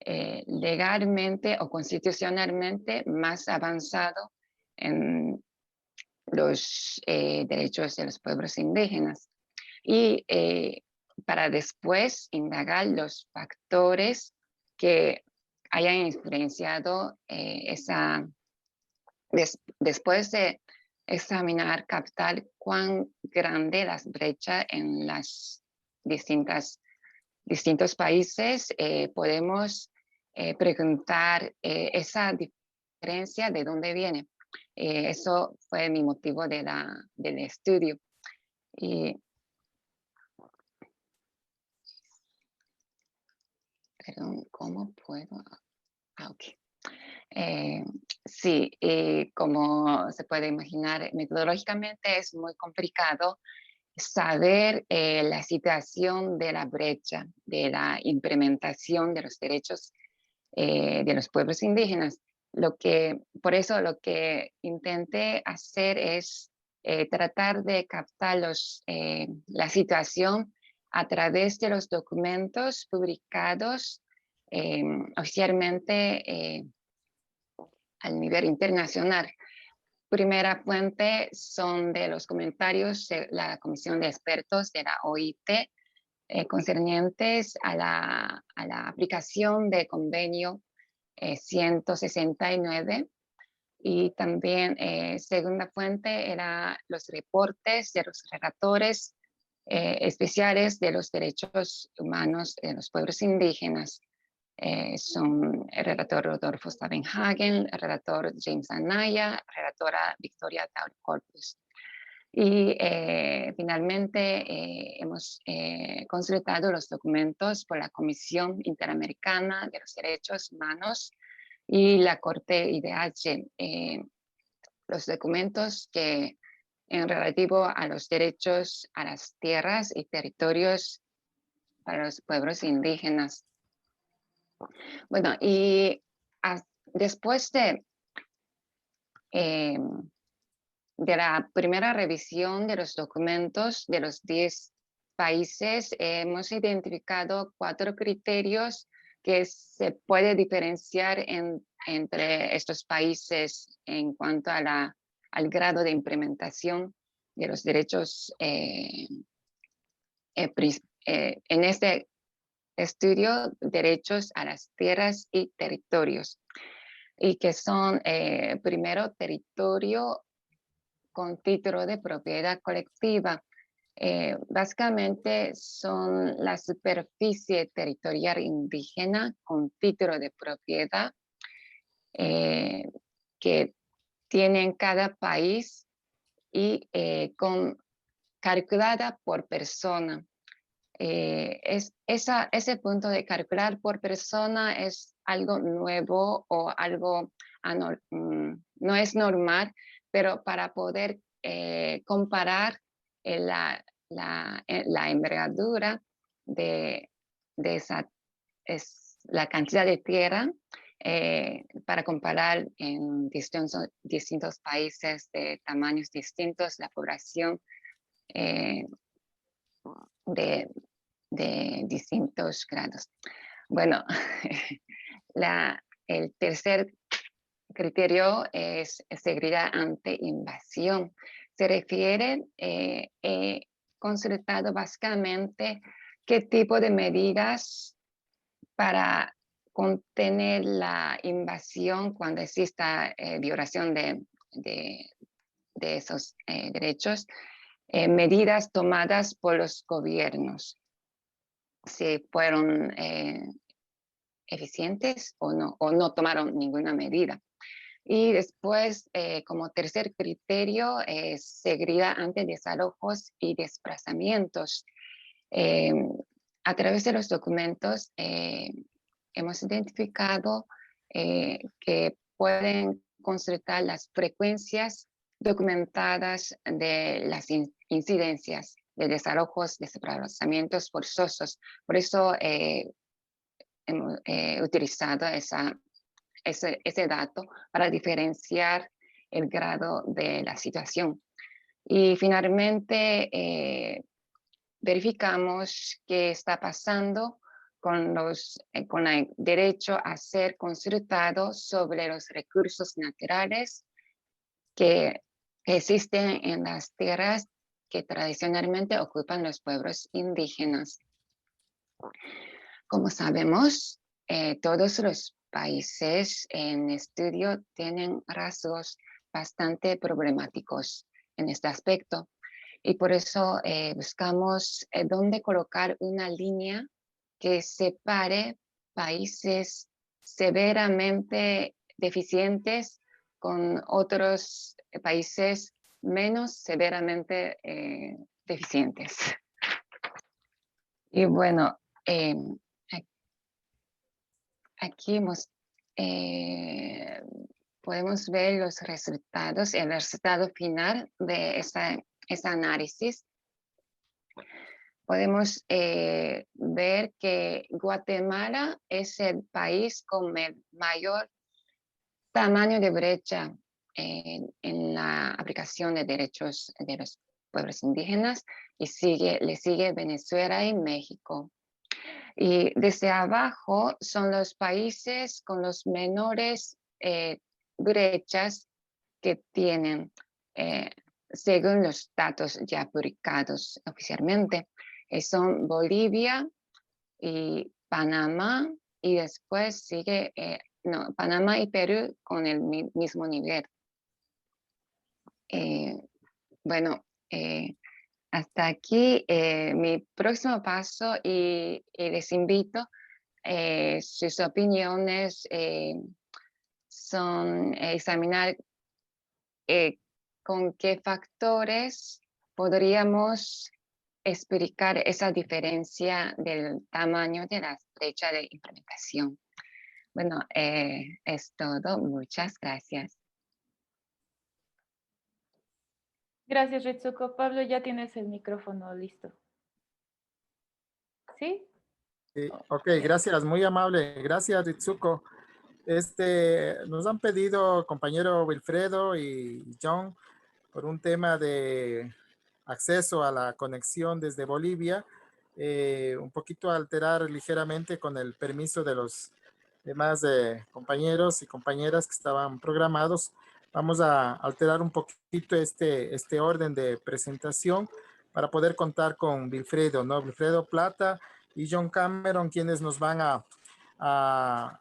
legalmente o constitucionalmente más avanzado en los derechos de los pueblos indígenas. Y para después indagar los factores que hayan influenciado después de examinar, captar cuán grande las brechas en las distintos países, podemos preguntar esa diferencia de dónde viene. Eso fue mi motivo del estudio. Y, perdón, ¿cómo puedo? Ok. Sí, como se puede imaginar, metodológicamente es muy complicado saber la situación de la brecha, de la implementación de los derechos de los pueblos indígenas. Por eso lo que intenté hacer es tratar de captar la situación a través de los documentos publicados oficialmente al nivel internacional. Primera fuente son de los comentarios de la Comisión de Expertos de la OIT concernientes a la aplicación de convenio 169, y también segunda fuente era los reportes de los relatores especiales de los derechos humanos de los pueblos indígenas. Son el relator Rodolfo Stavenhagen, el relator James Anaya, relatora Victoria Tauri Corpus. Y finalmente hemos consultado los documentos por la Comisión Interamericana de los Derechos Humanos y la Corte IDH. Los documentos que en relativo a los derechos a las tierras y territorios para los pueblos indígenas. Bueno, y después de la primera revisión de los documentos de los 10 países, hemos identificado 4 criterios que se puede diferenciar entre estos países en cuanto a al grado de implementación de los derechos en este estudio, derechos a las tierras y territorios, y que son primero territorio con título de propiedad colectiva. Básicamente son la superficie territorial indígena con título de propiedad que tiene cada país y calculada por persona. Ese punto de calcular por persona es algo nuevo o algo no es normal, pero para poder comparar la envergadura de la cantidad de tierra para comparar en distintos países de tamaños distintos, la población de distintos grados. Bueno, el tercer criterio es seguridad ante invasión. Se refiere, he consultado básicamente qué tipo de medidas para contener la invasión cuando exista violación de esos derechos, medidas tomadas por los gobiernos, si fueron eficientes o no tomaron ninguna medida. Y después, como tercer criterio, seguridad ante desalojos y desplazamientos. A través de los documentos hemos identificado que pueden constatar las frecuencias documentadas de las incidencias de desalojos, desplazamientos forzosos. Por eso hemos utilizado ese dato para diferenciar el grado de la situación. Y finalmente verificamos qué está pasando con el derecho a ser consultado sobre los recursos naturales que existen en las tierras que tradicionalmente ocupan los pueblos indígenas. Como sabemos, todos los países en estudio tienen rasgos bastante problemáticos en este aspecto y por eso buscamos dónde colocar una línea que separe países severamente deficientes con otros países menos severamente deficientes. Y bueno, aquí podemos ver los resultados, el resultado final de ese análisis. Podemos ver que Guatemala es el país con el mayor tamaño de brecha en la aplicación de derechos de los pueblos indígenas y le sigue Venezuela y México. Y desde abajo son los países con los menores brechas que tienen según los datos ya publicados oficialmente. Son Bolivia y Panamá y después sigue Panamá y Perú con el mismo nivel. Bueno, hasta aquí mi próximo paso y les invito, sus opiniones son examinar con qué factores podríamos explicar esa diferencia del tamaño de la brecha de implementación. Bueno, es todo. Muchas gracias. Gracias, Ritsuko. Pablo, ya tienes el micrófono listo. ¿Sí? Sí, ok, gracias, muy amable. Gracias, Ritsuko. Nos han pedido, compañero Wilfredo y John, por un tema de acceso a la conexión desde Bolivia, un poquito alterar ligeramente con el permiso de los demás compañeros y compañeras que estaban programados. Vamos a alterar un poquito este orden de presentación para poder contar con Wilfredo, ¿no? Wilfredo Plata y John Cameron, quienes nos van a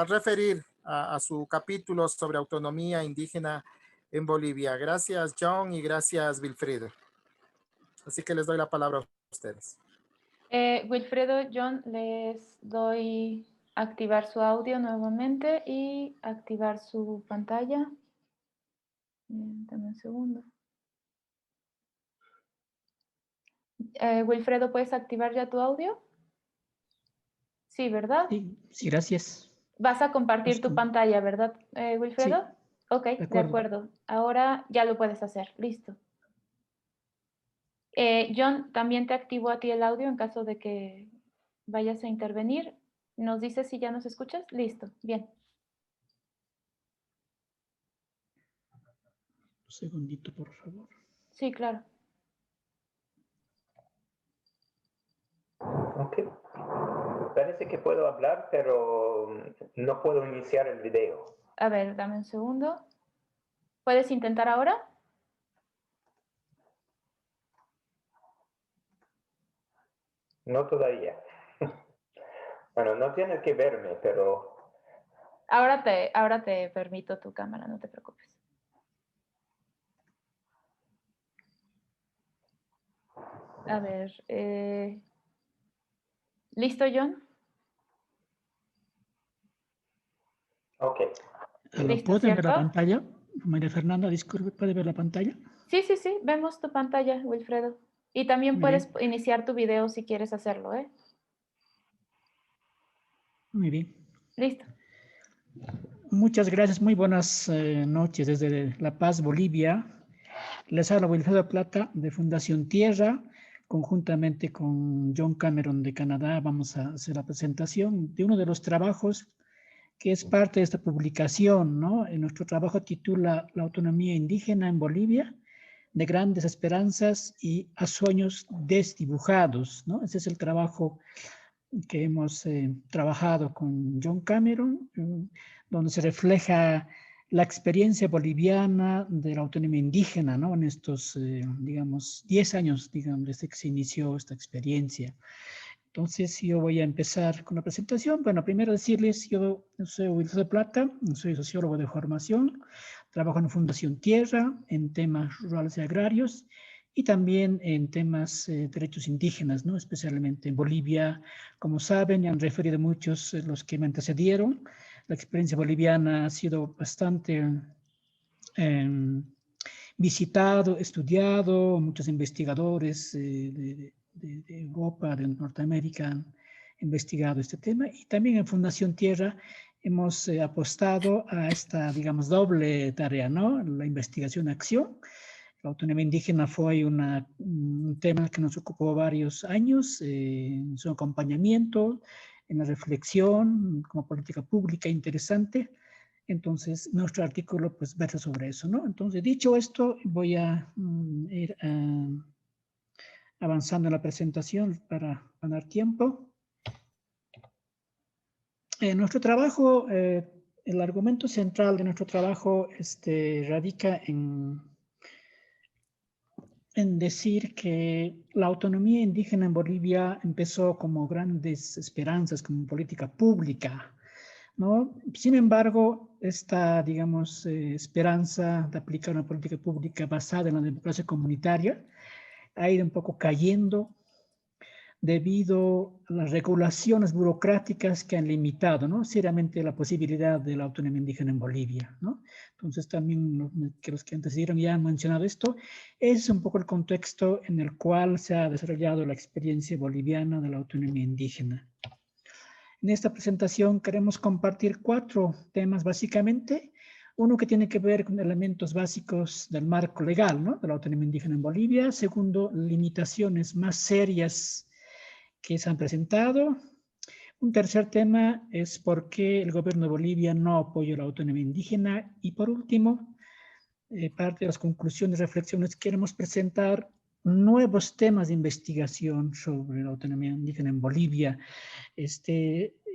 referir a su capítulo sobre autonomía indígena en Bolivia. Gracias, John, y gracias, Wilfredo. Así que les doy la palabra a ustedes. Wilfredo, John, les doy activar su audio nuevamente y activar su pantalla. Dame un segundo. Wilfredo, ¿puedes activar ya tu audio? Sí, ¿verdad? Sí, gracias. Vas a compartir tu pantalla, ¿verdad, Wilfredo? Sí, ok, de acuerdo. Ahora ya lo puedes hacer. Listo. John, también te activo a ti el audio en caso de que vayas a intervenir. ¿Nos dices si ya nos escuchas? Listo, bien. Un segundito, por favor. Sí, claro. Ok. Parece que puedo hablar, pero no puedo iniciar el video. A ver, dame un segundo. ¿Puedes intentar ahora? No todavía. Bueno, no tienes que verme, pero... Ahora te permito tu cámara, no te preocupes. A ver, ¿listo, John? Ok. Listo, ¿Pueden ver la ¿cierto? pantalla? María Fernanda, disculpe, ¿puede ver la pantalla? Sí, vemos tu pantalla, Wilfredo. Y también Muy puedes bien. iniciar tu video si quieres hacerlo, ¿eh? Muy bien. Listo. Muchas gracias, muy buenas noches desde La Paz, Bolivia. Les habla Wilfredo Plata de Fundación Tierra. Conjuntamente con John Cameron de Canadá vamos a hacer la presentación de uno de los trabajos que es parte de esta publicación, ¿no? En nuestro trabajo titula La autonomía indígena en Bolivia, de grandes esperanzas y a sueños desdibujados, ¿no? Ese es el trabajo que hemos trabajado con John Cameron, donde se refleja la experiencia boliviana de la autonomía indígena, ¿no? En estos, digamos, 10 años, digamos, desde que se inició esta experiencia. Entonces, yo voy a empezar con la presentación. Bueno, primero decirles, yo soy Wilson de Plata, soy sociólogo de formación, trabajo en Fundación Tierra, en temas rurales y agrarios, y también en temas de derechos indígenas, ¿no? Especialmente en Bolivia. Como saben, ya han referido muchos los que me antecedieron. La experiencia boliviana ha sido bastante visitado, estudiado, muchos investigadores de Europa, de Norteamérica han investigado este tema, y también en Fundación Tierra hemos apostado a esta, digamos, doble tarea, ¿no? La investigación-acción. La autonomía indígena fue un tema que nos ocupó varios años en su acompañamiento, en la reflexión como política pública interesante. Entonces, nuestro artículo pues versa sobre eso, ¿no? Entonces, dicho esto, voy a ir avanzando en la presentación para ganar tiempo. Nuestro trabajo, el argumento central de nuestro trabajo radica en decir que la autonomía indígena en Bolivia empezó como grandes esperanzas, como política pública, ¿no? Sin embargo, esta, digamos, esperanza de aplicar una política pública basada en la democracia comunitaria ha ido un poco cayendo debido a las regulaciones burocráticas que han limitado, ¿no? Seriamente la posibilidad de la autonomía indígena en Bolivia, ¿no? Entonces también que los que antecedieron ya han mencionado esto, es un poco el contexto en el cual se ha desarrollado la experiencia boliviana de la autonomía indígena. En esta presentación queremos compartir 4 temas básicamente. Uno que tiene que ver con elementos básicos del marco legal, ¿no? De la autonomía indígena en Bolivia. Segundo, limitaciones más serias que se han presentado. Un tercer tema es por qué el gobierno de Bolivia no apoya la autonomía indígena. Y por último, parte de las conclusiones y reflexiones, queremos presentar nuevos temas de investigación sobre la autonomía indígena en Bolivia.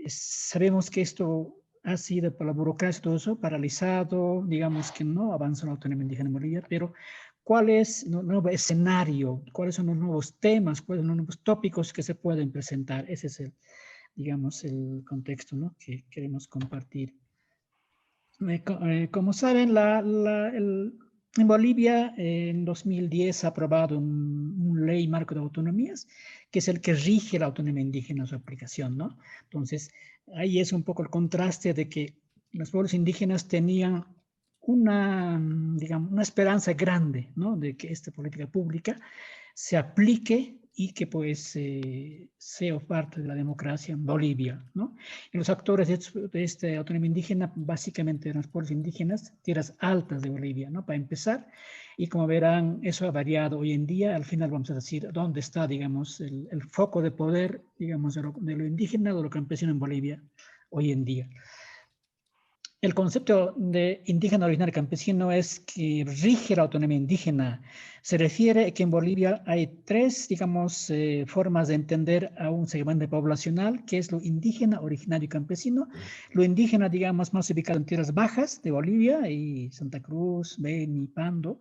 Sabemos que esto ha sido por la burocracia, todo eso, paralizado, digamos que no avanza la autonomía indígena en Bolivia, pero ¿cuál es el nuevo escenario? ¿Cuáles son los nuevos temas? ¿Cuáles son los nuevos tópicos que se pueden presentar? Ese es el, digamos, el contexto, ¿no? Que queremos compartir. Como saben, en Bolivia en 2010 se ha aprobado un ley marco de autonomías, que es el que rige la autonomía indígena en su aplicación, ¿no? Entonces, ahí es un poco el contraste de que los pueblos indígenas tenían digamos, una esperanza grande, ¿no? De que esta política pública se aplique y que pues sea parte de la democracia en Bolivia, ¿no? Y los actores de esta autonomía indígena básicamente eran los pueblos indígenas, tierras altas de Bolivia, ¿no? Para empezar, y como verán, eso ha variado hoy en día. Al final vamos a decir dónde está, digamos, el foco de poder, digamos, de lo indígena, de lo campesino en Bolivia hoy en día. El concepto de indígena originario campesino es que rige la autonomía indígena. Se refiere a que en Bolivia hay 3, digamos, formas de entender a un segmento poblacional, que es lo indígena, originario y campesino. Lo indígena, digamos, más ubicado en tierras bajas de Bolivia, y Santa Cruz, Beni, Pando.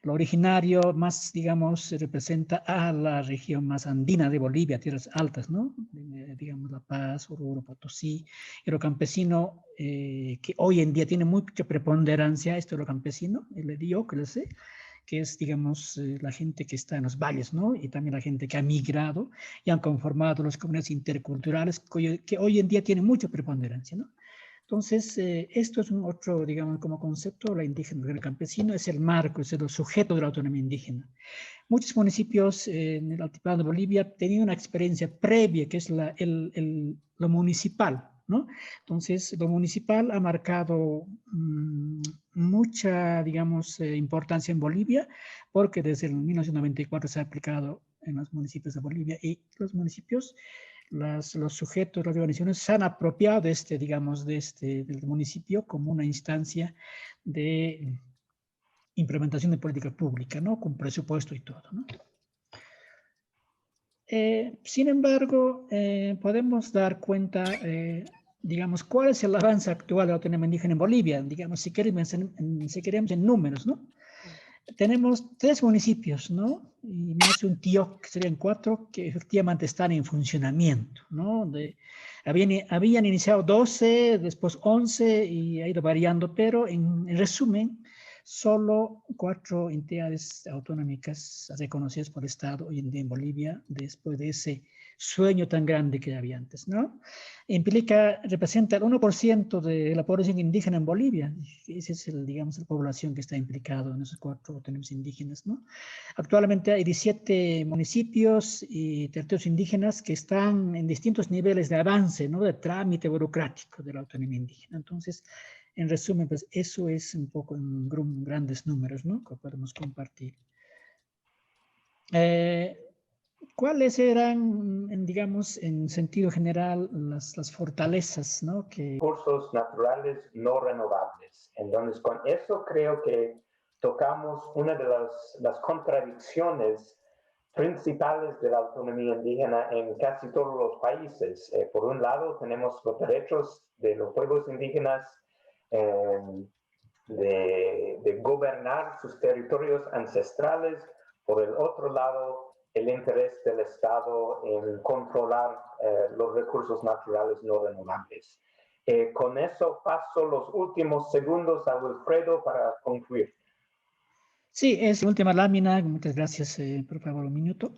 Lo originario más, digamos, representa a la región más andina de Bolivia, tierras altas, ¿no? Digamos La Paz, Oruro, Potosí. Y lo campesino, que hoy en día tiene mucha preponderancia, esto es lo campesino, el edío, que es, digamos, la gente que está en los valles, ¿no? Y también la gente que ha migrado y han conformado las comunidades interculturales, que hoy en día tienen mucha preponderancia, ¿no? Entonces, esto es un otro, digamos, como concepto, la indígena, el campesino es el marco, es el sujeto de la autonomía indígena. Muchos municipios en el altiplano de Bolivia tenían una experiencia previa, que es lo municipal, ¿no? Entonces, lo municipal ha marcado mucha, digamos, importancia en Bolivia, porque desde el 1994 se ha aplicado en los municipios de Bolivia, y los municipios los sujetos, las organizaciones se han apropiado de digamos, del municipio como una instancia de implementación de política pública, ¿no? Con presupuesto y todo, ¿no? Sin embargo, podemos dar cuenta, digamos, cuál es el avance actual de la autonomía indígena en Bolivia, digamos, si queremos en números, ¿no? Tenemos 3 municipios, ¿no? Y más un TIOC, que serían 4, que efectivamente están en funcionamiento, ¿no? Habían iniciado 12, después 11 y ha ido variando, pero en resumen, solo 4 entidades autonómicas reconocidas por el Estado hoy en día en Bolivia, después de ese sueño tan grande que había antes, ¿no? Representa el 1% de la población indígena en Bolivia. Esa es, digamos, la población que está implicada en esos 4 autonomías indígenas, ¿no? Actualmente hay 17 municipios y territorios indígenas que están en distintos niveles de avance, ¿no? De trámite burocrático de la autonomía indígena. Entonces, en resumen, pues eso es un poco en grandes números, ¿no? Que podemos compartir. ¿Cuáles eran, digamos, en sentido general, las fortalezas, ¿no? Recursos naturales no renovables. Entonces, con eso creo que tocamos una de las contradicciones principales de la autonomía indígena en casi todos los países. Por un lado, tenemos los derechos de los pueblos indígenas de gobernar sus territorios ancestrales. Por el otro lado, el interés del Estado en controlar los recursos naturales no renovables. Con eso paso los últimos segundos a Wilfredo para concluir. Sí, es la última lámina. Muchas gracias, por favor, un minuto.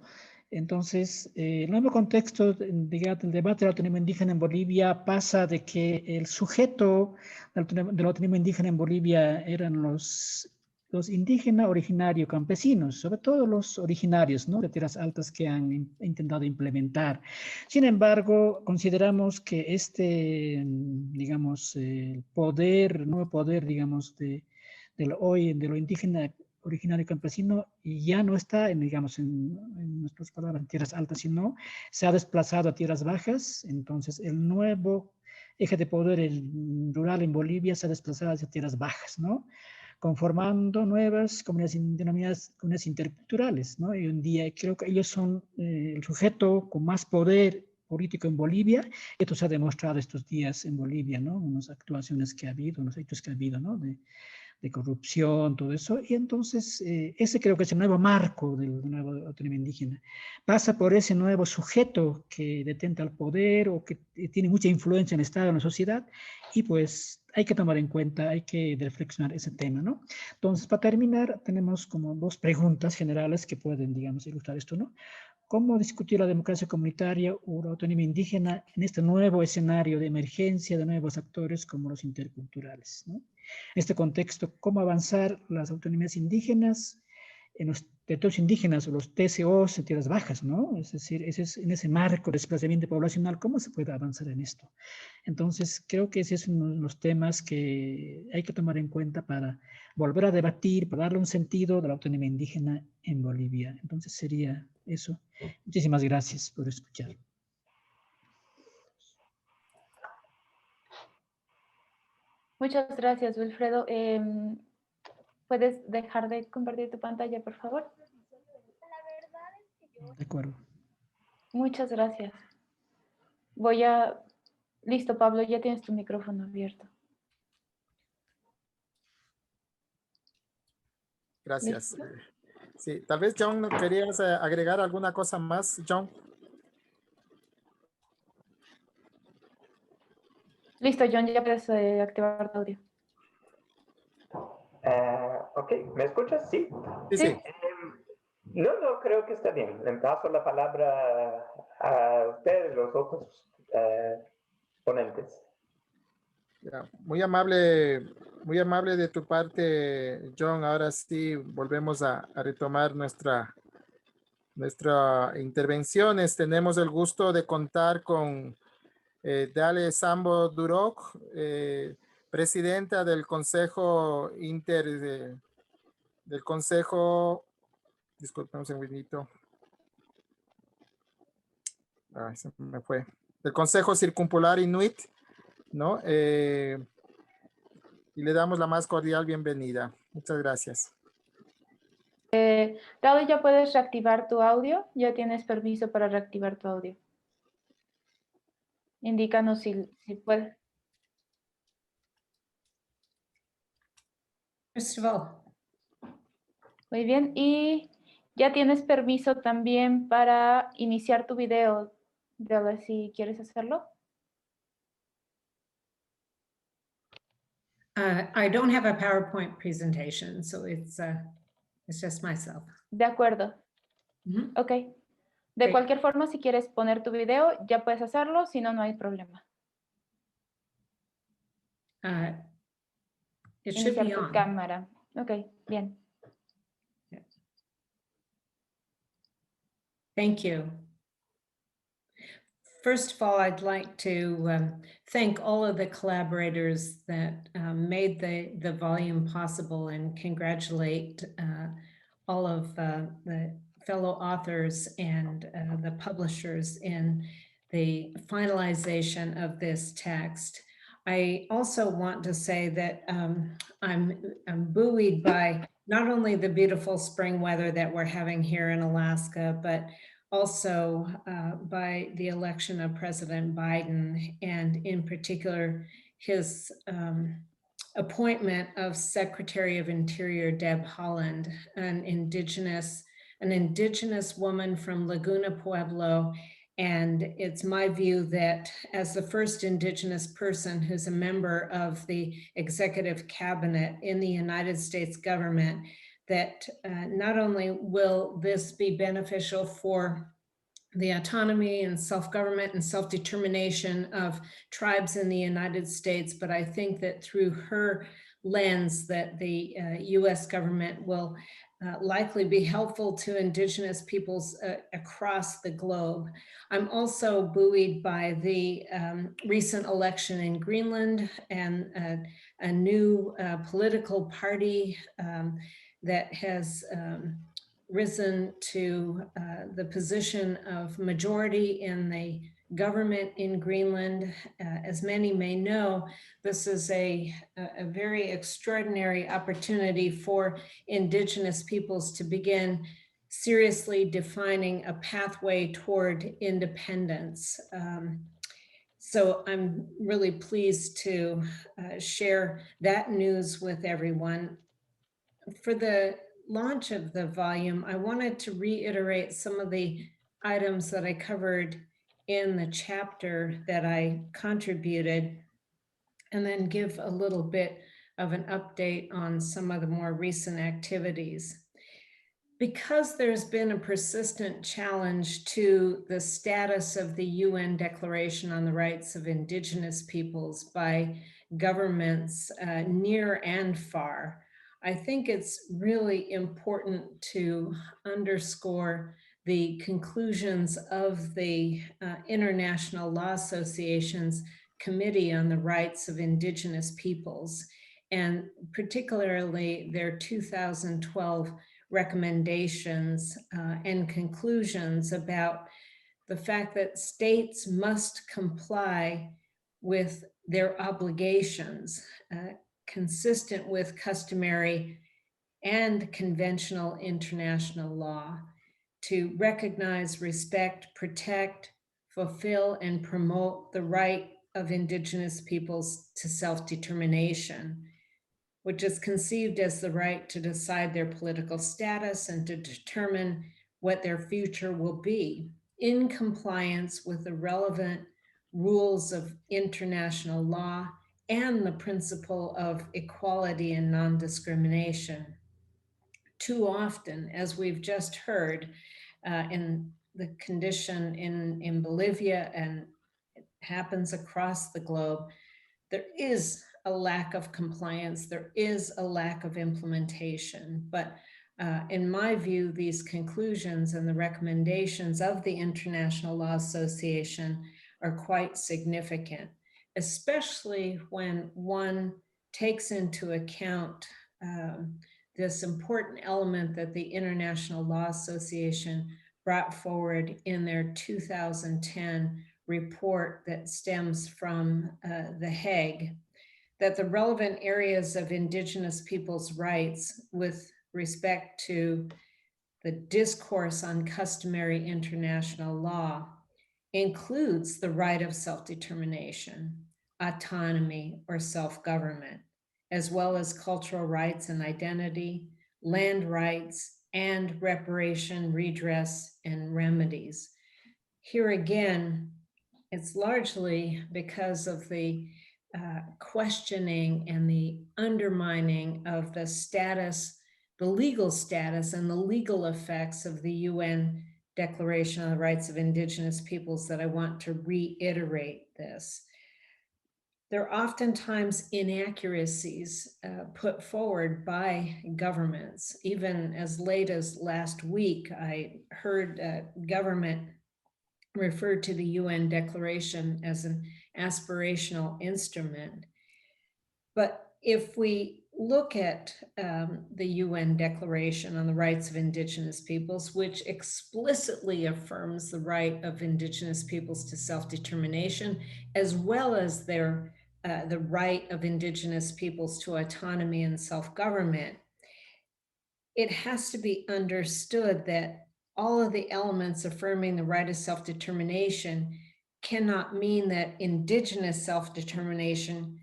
Entonces, el nuevo contexto, digamos, del debate de la autonomía indígena en Bolivia pasa de que el sujeto de la autonomía indígena en Bolivia eran los indígenas originarios campesinos, sobre todo los originarios, ¿no? De tierras altas que han intentado implementar. Sin embargo, consideramos que digamos, nuevo poder, digamos, de lo indígena originario campesino y ya no está digamos, en nuestras palabras, en tierras altas, sino se ha desplazado a tierras bajas. Entonces, el nuevo eje de poder rural en Bolivia se ha desplazado hacia tierras bajas, ¿no? Conformando nuevas comunidades denominadas comunidades interculturales, ¿no? Y hoy en día creo que ellos son el sujeto con más poder político en Bolivia. Esto se ha demostrado estos días en Bolivia, ¿no? Unas actuaciones que ha habido, unos hechos que ha habido, ¿no? De corrupción, todo eso, y entonces ese creo que es el nuevo marco del nuevo autonomía indígena. Pasa por ese nuevo sujeto que detenta el poder o que tiene mucha influencia en el Estado, en la sociedad, y pues hay que tomar en cuenta, hay que reflexionar ese tema, ¿no? Entonces, para terminar, tenemos como 2 preguntas generales que pueden, digamos, ilustrar esto, ¿no? ¿Cómo discutir la democracia comunitaria o la autonomía indígena en este nuevo escenario de emergencia de nuevos actores como los interculturales, ¿no? En este contexto, ¿cómo avanzar las autonomías indígenas en los territorios indígenas o los TCOs en tierras bajas, ¿no? Es decir, en ese marco de desplazamiento poblacional, ¿cómo se puede avanzar en esto? Entonces, creo que ese es uno de los temas que hay que tomar en cuenta para volver a debatir, para darle un sentido de la autonomía indígena en Bolivia. Entonces, sería eso. Muchísimas gracias por escuchar. Muchas gracias, Wilfredo. ¿Puedes dejar de compartir tu pantalla, por favor? De acuerdo. Muchas gracias. Listo, Pablo, ya tienes tu micrófono abierto. Gracias. ¿Listo? Sí, tal vez, John, ¿querías agregar alguna cosa más, John? Listo, John, ya puedes activar tu audio. Ok, ¿me escuchas? Sí. Sí. No, creo que está bien. Le paso la palabra a ustedes, los otros ponentes. Muy amable de tu parte, John. Ahora sí, volvemos a retomar nuestra intervenciones. Tenemos el gusto de contar con Dale Sambo Duroc, presidenta del Consejo disculpen un segundito. Ay, se me fue. Del Consejo Circumpolar Inuit, ¿no? Y le damos la más cordial bienvenida. Muchas gracias. Raúl, ya puedes reactivar tu audio. Ya tienes permiso para reactivar tu audio. Indícanos si puedes. First of all, Muy bien. Y ya tienes permiso también para iniciar tu video. A ver si quieres hacerlo. I don't have a PowerPoint presentation, so it's just myself. De acuerdo. Mhm. Ok. De Great. cualquier forma, si quieres poner tu video, ya puedes hacerlo. Si no, no hay problema. It should Iniciar be tu on. cámara. Ok, bien. Thank you. First of all, I'd like to thank all of the collaborators that made the volume possible and congratulate all of the fellow authors and the publishers in the finalization of this text. I also want to say that I'm buoyed by not only the beautiful spring weather that we're having here in Alaska, but also by the election of President Biden, and in particular, his appointment of Secretary of Interior Deb Haaland, an indigenous woman from Laguna Pueblo. And it's my view that as the first indigenous person who's a member of the executive cabinet in the United States government, that not only will this be beneficial for the autonomy and self-government and self-determination of tribes in the United States, but I think that through her lens that the US government will likely be helpful to indigenous peoples across the globe. I'm also buoyed by the recent election in Greenland and a new political party that has risen to the position of majority in the government in Greenland. As many may know, this is a very extraordinary opportunity for indigenous peoples to begin seriously defining a pathway toward independence. So I'm really pleased to share that news with everyone. For the launch of the volume, I wanted to reiterate some of the items that I covered in the chapter that I contributed, and then give a little bit of an update on some of the more recent activities. Because there's been a persistent challenge to the status of the UN Declaration on the Rights of Indigenous Peoples by governments near and far, I think it's really important to underscore the conclusions of the International Law Association's Committee on the Rights of Indigenous Peoples, and particularly their 2012 recommendations and conclusions about the fact that states must comply with their obligations consistent with customary and conventional international law to recognize, respect, protect, fulfill, and promote the right of indigenous peoples to self-determination, which is conceived as the right to decide their political status and to determine what their future will be in compliance with the relevant rules of international law and the principle of equality and non-discrimination. Too often, as we've just heard, in the condition in Bolivia, and it happens across the globe, there is a lack of compliance, there is a lack of implementation. But in my view, these conclusions and the recommendations of the International Law Association are quite significant, especially when one takes into account this important element that the International Law Association brought forward in their 2010 report that stems from The Hague, that the relevant areas of Indigenous peoples' rights with respect to the discourse on customary international law includes the right of self-determination, autonomy, or self-government, as well as cultural rights and identity, land rights, and reparation, redress, and remedies. Here again, it's largely because of the questioning and the undermining of the status, the legal status and the legal effects of the UN Declaration on the Rights of Indigenous Peoples that I want to reiterate this. There are oftentimes inaccuracies put forward by governments. Even as late as last week, I heard government refer to the UN Declaration as an aspirational instrument. But if we look at the UN Declaration on the Rights of Indigenous Peoples, which explicitly affirms the right of Indigenous peoples to self-determination, as well as their the right of Indigenous peoples to autonomy and self-government, it has to be understood that all of the elements affirming the right of self-determination cannot mean that Indigenous self-determination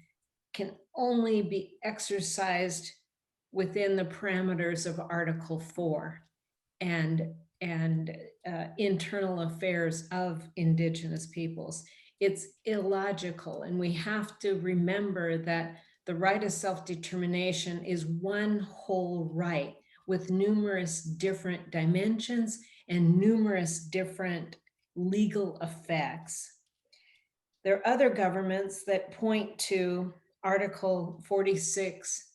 can only be exercised within the parameters of Article 4 and internal affairs of Indigenous peoples. It's illogical, and we have to remember that the right of self-determination is one whole right with numerous different dimensions and numerous different legal effects. There are other governments that point to Article 46,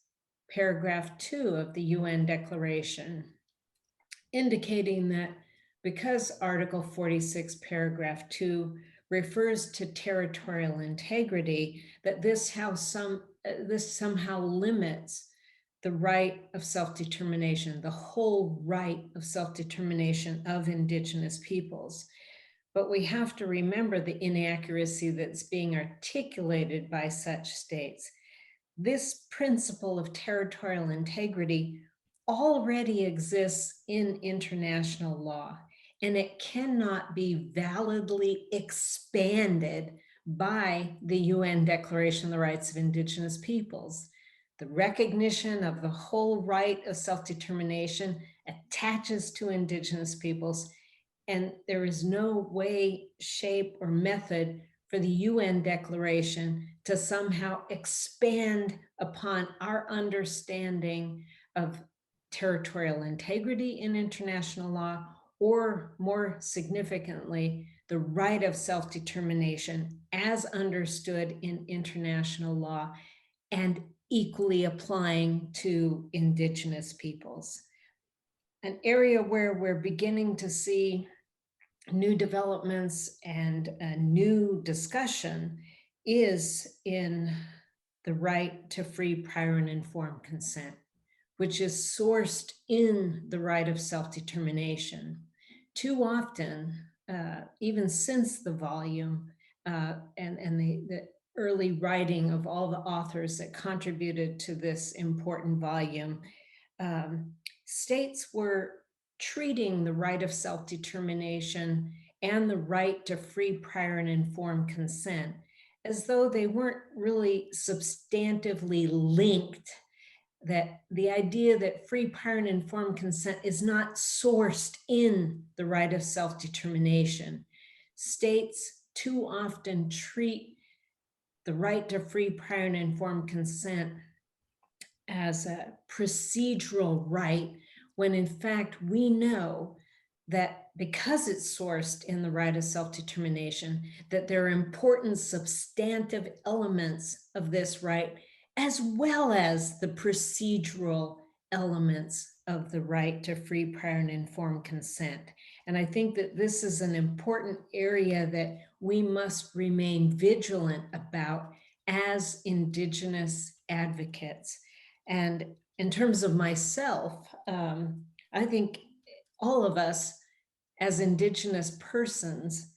paragraph 2 of the UN Declaration, indicating that because Article 46, paragraph 2 refers to territorial integrity, that this somehow limits the right of self-determination, the whole right of self-determination of Indigenous peoples. But we have to remember the inaccuracy that's being articulated by such states. This principle of territorial integrity already exists in international law, and it cannot be validly expanded by the UN Declaration on the Rights of Indigenous Peoples. The recognition of the whole right of self-determination attaches to Indigenous peoples, and there is no way, shape, or method for the UN Declaration to somehow expand upon our understanding of territorial integrity in international law, or more significantly, the right of self-determination as understood in international law and equally applying to Indigenous peoples. An area where we're beginning to see new developments and a new discussion is in the right to free, prior, and informed consent, which is sourced in the right of self-determination. Too often, even since the volume and the early writing of all the authors that contributed to this important volume, states were treating the right of self-determination and the right to free, prior, and informed consent as though they weren't really substantively linked, that the idea that free, prior, and informed consent is not sourced in the right of self-determination. States too often treat the right to free, prior, and informed consent as a procedural right, when in fact we know that because it's sourced in the right of self-determination, that there are important substantive elements of this right, as well as the procedural elements of the right to free, prior, and informed consent. And I think that this is an important area that we must remain vigilant about as Indigenous advocates. And in terms of myself, I think all of us as Indigenous persons,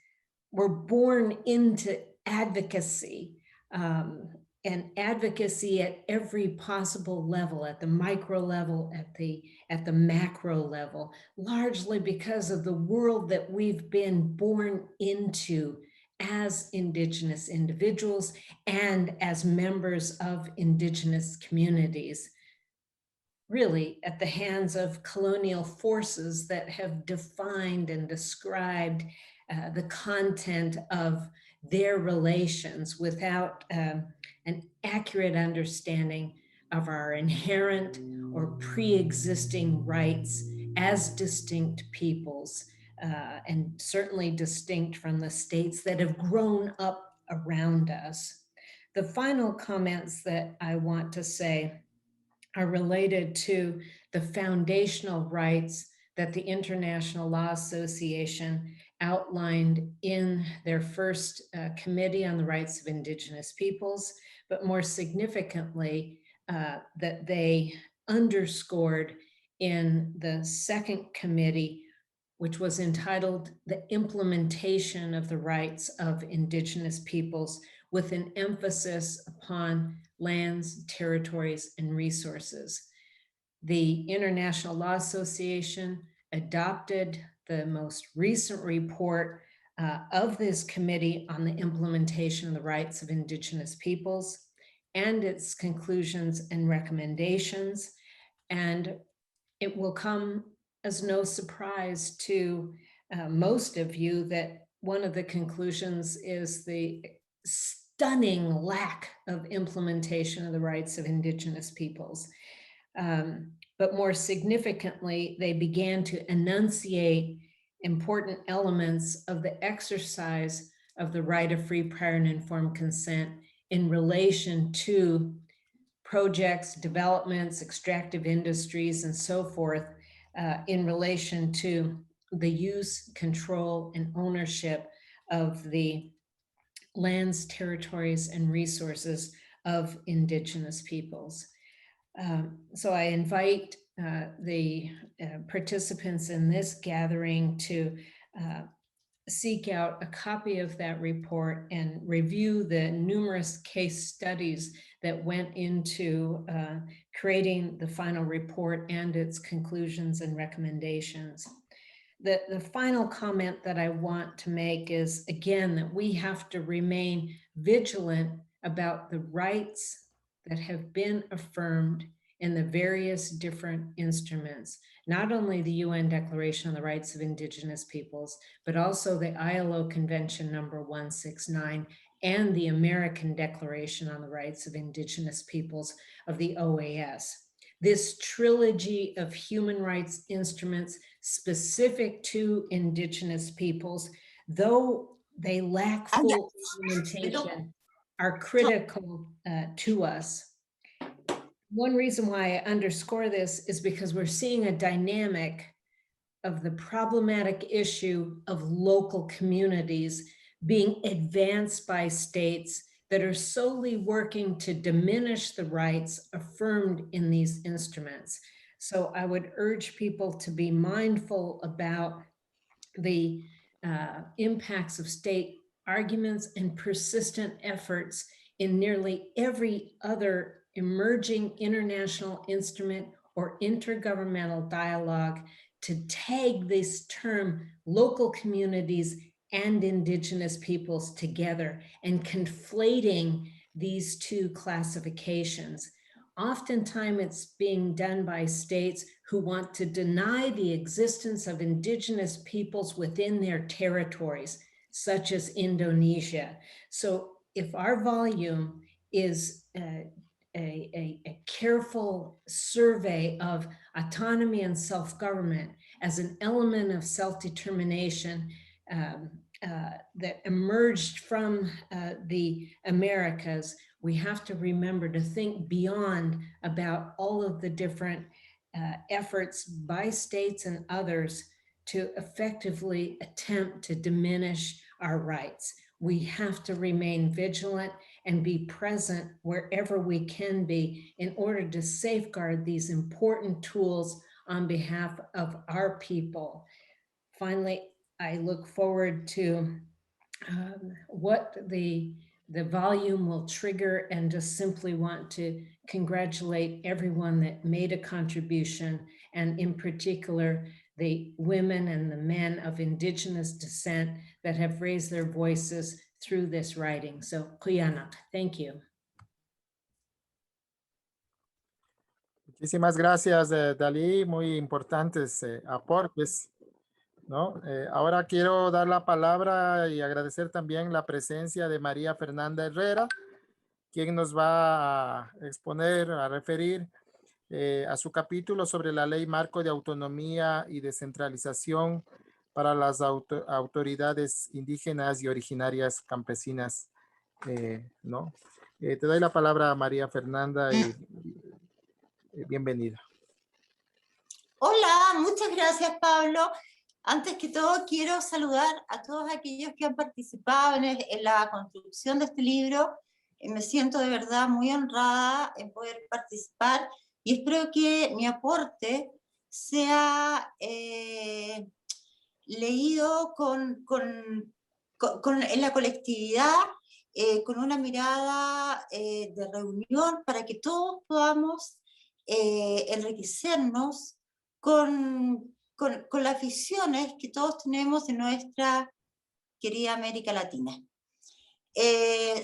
we're born into advocacy, and advocacy at every possible level, at the micro level, at the macro level, largely because of the world that we've been born into as Indigenous individuals and as members of Indigenous communities, really at the hands of colonial forces that have defined and described the content of their relations without an accurate understanding of our inherent or pre-existing rights as distinct peoples, and certainly distinct from the states that have grown up around us. The final comments that I want to say are related to the foundational rights that the International Law Association outlined in their first Committee on the Rights of Indigenous Peoples, but more significantly, that they underscored in the second committee, which was entitled The Implementation of the Rights of Indigenous Peoples, with an emphasis upon lands, territories, and resources. The International Law Association adopted the most recent report of this committee on the implementation of the rights of Indigenous peoples and its conclusions and recommendations. And it will come as no surprise to most of you that one of the conclusions is the stunning lack of implementation of the rights of Indigenous peoples. But more significantly, they began to enunciate important elements of the exercise of the right of free, prior, and informed consent in relation to projects, developments, extractive industries, and so forth, in relation to the use, control, and ownership of the lands, territories, and resources of Indigenous peoples. So I invite the participants in this gathering to seek out a copy of that report and review the numerous case studies that went into creating the final report and its conclusions and recommendations. The final comment that I want to make is, again, that we have to remain vigilant about the rights that have been affirmed in the various different instruments, not only the UN Declaration on the Rights of Indigenous Peoples, but also the ILO Convention number 169 and the American Declaration on the Rights of Indigenous Peoples of the OAS. This trilogy of human rights instruments specific to Indigenous peoples, though they lack full implementation, are critical to us. One reason why I underscore this is because we're seeing a dynamic of the problematic issue of local communities being advanced by states that are solely working to diminish the rights affirmed in these instruments. So I would urge people to be mindful about the impacts of state arguments and persistent efforts in nearly every other emerging international instrument or intergovernmental dialogue to tag this term local communities and Indigenous peoples together and conflating these two classifications. Oftentimes it's being done by states who want to deny the existence of Indigenous peoples within their territories, such as Indonesia. So if our volume is a careful survey of autonomy and self-government as an element of self-determination that emerged from the Americas, we have to remember to think beyond about all of the different efforts by states and others to effectively attempt to diminish our rights. We have to remain vigilant and be present wherever we can be in order to safeguard these important tools on behalf of our people. Finally, I look forward to what the volume will trigger, and just simply want to congratulate everyone that made a contribution, and in particular, the women and the men of Indigenous descent that have raised their voices through this writing. So, Kuyanak, thank you. Muchísimas gracias, Dalí, muy importantes aportes, ¿no? Ahora quiero dar la palabra y agradecer también la presencia de María Fernanda Herrera, quien nos va a exponer, a referir a su capítulo sobre la Ley Marco de Autonomía y Descentralización para las autoridades indígenas y originarias campesinas, ¿no? Te doy la palabra, María Fernanda, y bienvenida. Hola, muchas gracias, Pablo. Antes que todo, quiero saludar a todos aquellos que han participado en la construcción de este libro. Me siento de verdad muy honrada en poder participar y espero que mi aporte sea leído en la colectividad, con una mirada de reunión, para que todos podamos enriquecernos con las visiones que todos tenemos de nuestra querida América Latina.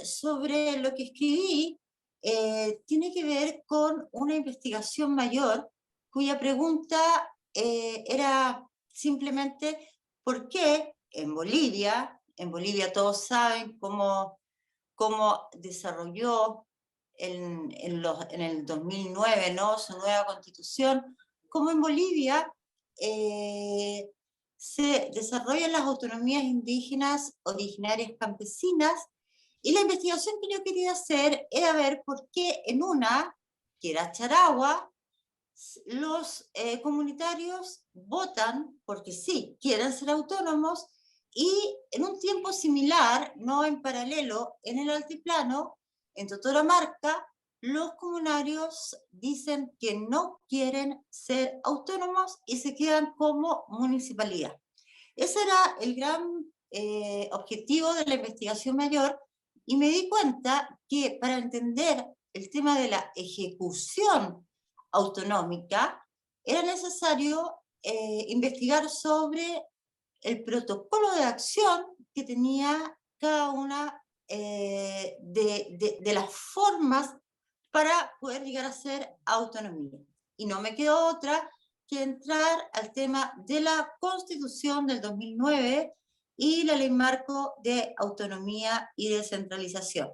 Sobre lo que escribí, tiene que ver con una investigación mayor, cuya pregunta era simplemente ¿por qué en Bolivia todos saben cómo desarrolló en el 2009, ¿no?, su nueva constitución, cómo en Bolivia se desarrollan las autonomías indígenas originarias campesinas, y la investigación que yo quería hacer era ver por qué en una, que era Charagua, los comunitarios votan porque sí, quieren ser autónomos, y en un tiempo similar, no en paralelo, en el altiplano, en Totoramarca, los comunarios dicen que no quieren ser autónomos y se quedan como municipalidad. Ese era el gran objetivo de la investigación mayor, y me di cuenta que para entender el tema de la ejecución autonómica era necesario investigar sobre el protocolo de acción que tenía cada una de las formas para poder llegar a ser autonomía. Y no me quedó otra que entrar al tema de la Constitución del 2009 y la Ley Marco de Autonomía y Descentralización.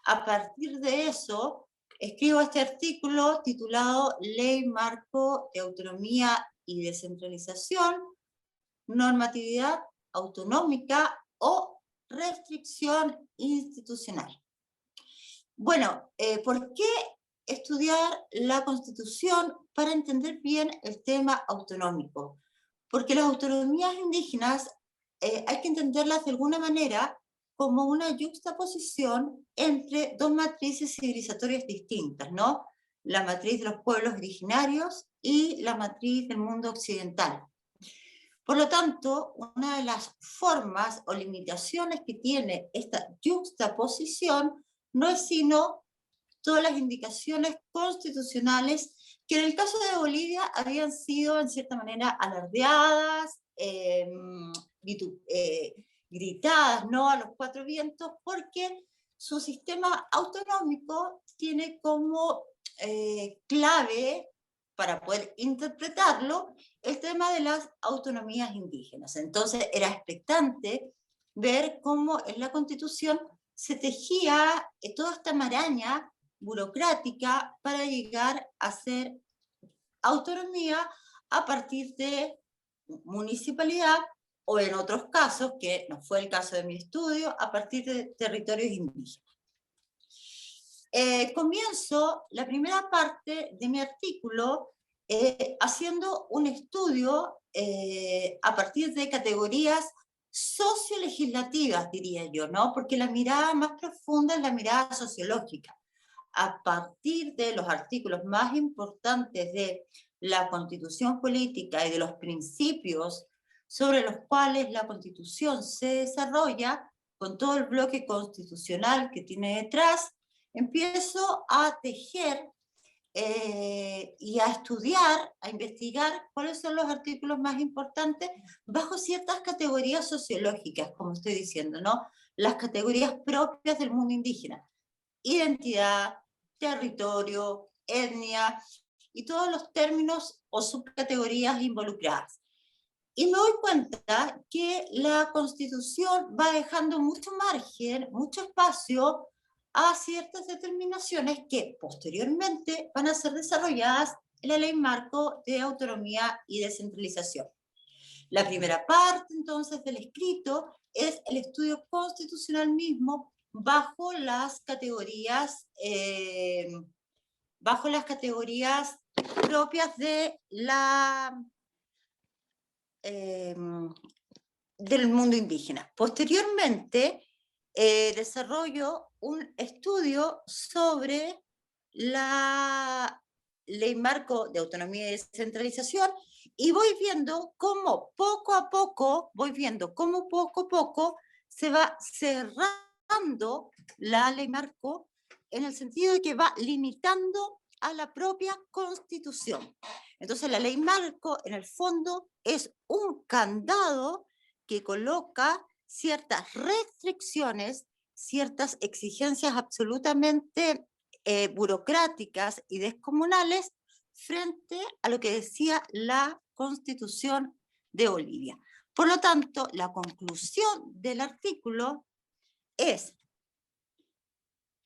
A partir de eso, escribo este artículo titulado Ley Marco de Autonomía y Descentralización, normatividad autonómica o restricción institucional. Bueno, ¿por qué estudiar la Constitución para entender bien el tema autonómico? Porque las autonomías indígenas hay que entenderlas de alguna manera como una yuxtaposición entre dos matrices civilizatorias distintas, ¿no? La matriz de los pueblos originarios y la matriz del mundo occidental. Por lo tanto, una de las formas o limitaciones que tiene esta yuxtaposición no es sino todas las indicaciones constitucionales que en el caso de Bolivia habían sido en cierta manera alardeadas, gritadas, ¿no?, a los cuatro vientos, porque su sistema autonómico tiene como clave para poder interpretarlo el tema de las autonomías indígenas. Entonces era expectante ver cómo en la Constitución se tejía toda esta maraña burocrática para llegar a ser autonomía a partir de municipalidad, o en otros casos, que no fue el caso de mi estudio, a partir de territorios indígenas. Comienzo la primera parte de mi artículo haciendo un estudio a partir de categorías sociolegislativas, diría yo, ¿no? Porque la mirada más profunda es la mirada sociológica. A partir de los artículos más importantes de la Constitución Política y de los principios sobre los cuales la Constitución se desarrolla, con todo el bloque constitucional que tiene detrás, empiezo a tejer y a estudiar, a investigar cuáles son los artículos más importantes bajo ciertas categorías sociológicas, como estoy diciendo, ¿no? Las categorías propias del mundo indígena: identidad, territorio, etnia y todos los términos o subcategorías involucradas. Y me doy cuenta que la Constitución va dejando mucho margen, mucho espacio a ciertas determinaciones que posteriormente van a ser desarrolladas en la Ley Marco de Autonomía y Descentralización. La primera parte, entonces, del escrito es el estudio constitucional mismo bajo las categorías propias de del mundo indígena. Posteriormente, desarrollo un estudio sobre la Ley Marco de Autonomía y Descentralización y voy viendo cómo poco a poco se va cerrando la Ley Marco, en el sentido de que va limitando a la propia Constitución. Entonces la Ley Marco, en el fondo, es un candado que coloca ciertas restricciones, ciertas exigencias absolutamente burocráticas y descomunales frente a lo que decía la Constitución de Bolivia. Por lo tanto, la conclusión del artículo es: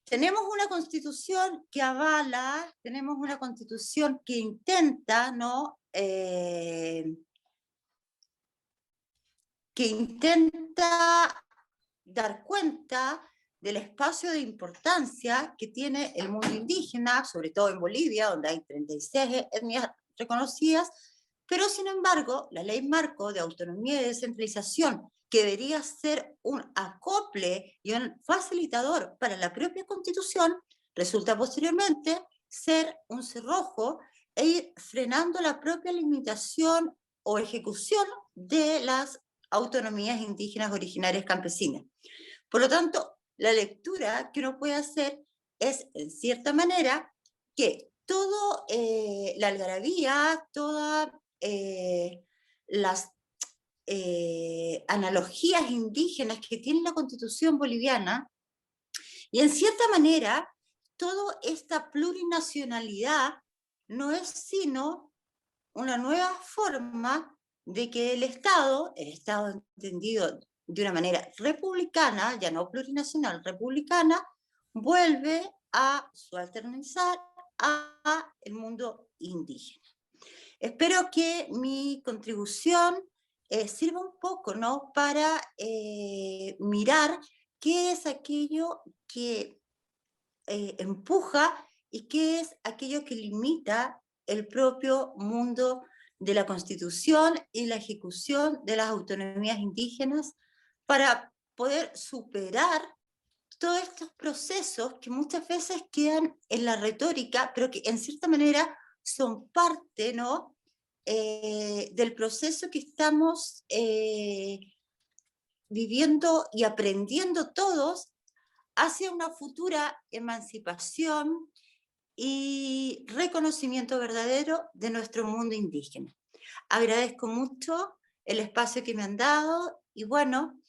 tenemos una Constitución que avala, tenemos una Constitución que intenta, ¿no? Que intenta dar cuenta del espacio de importancia que tiene el mundo indígena, sobre todo en Bolivia, donde hay 36 etnias reconocidas, pero sin embargo, la Ley Marco de Autonomía y Descentralización, que debería ser un acople y un facilitador para la propia Constitución, resulta posteriormente ser un cerrojo e ir frenando la propia limitación o ejecución de las autonomías indígenas originarias campesinas. Por lo tanto, la lectura que uno puede hacer es, en cierta manera, que toda la algarabía, todas las analogías indígenas que tiene la Constitución boliviana, y en cierta manera, toda esta plurinacionalidad no es sino una nueva forma de que el Estado entendido de una manera republicana, ya no plurinacional, republicana, vuelve a subalternizar a el mundo indígena. Espero que mi contribución sirva un poco, ¿no?, para mirar qué es aquello que empuja y qué es aquello que limita el propio mundo de la Constitución y la ejecución de las autonomías indígenas, para poder superar todos estos procesos que muchas veces quedan en la retórica, pero que en cierta manera son parte, ¿no?, del proceso que estamos viviendo y aprendiendo todos hacia una futura emancipación y reconocimiento verdadero de nuestro mundo indígena. Agradezco mucho el espacio que me han dado y bueno,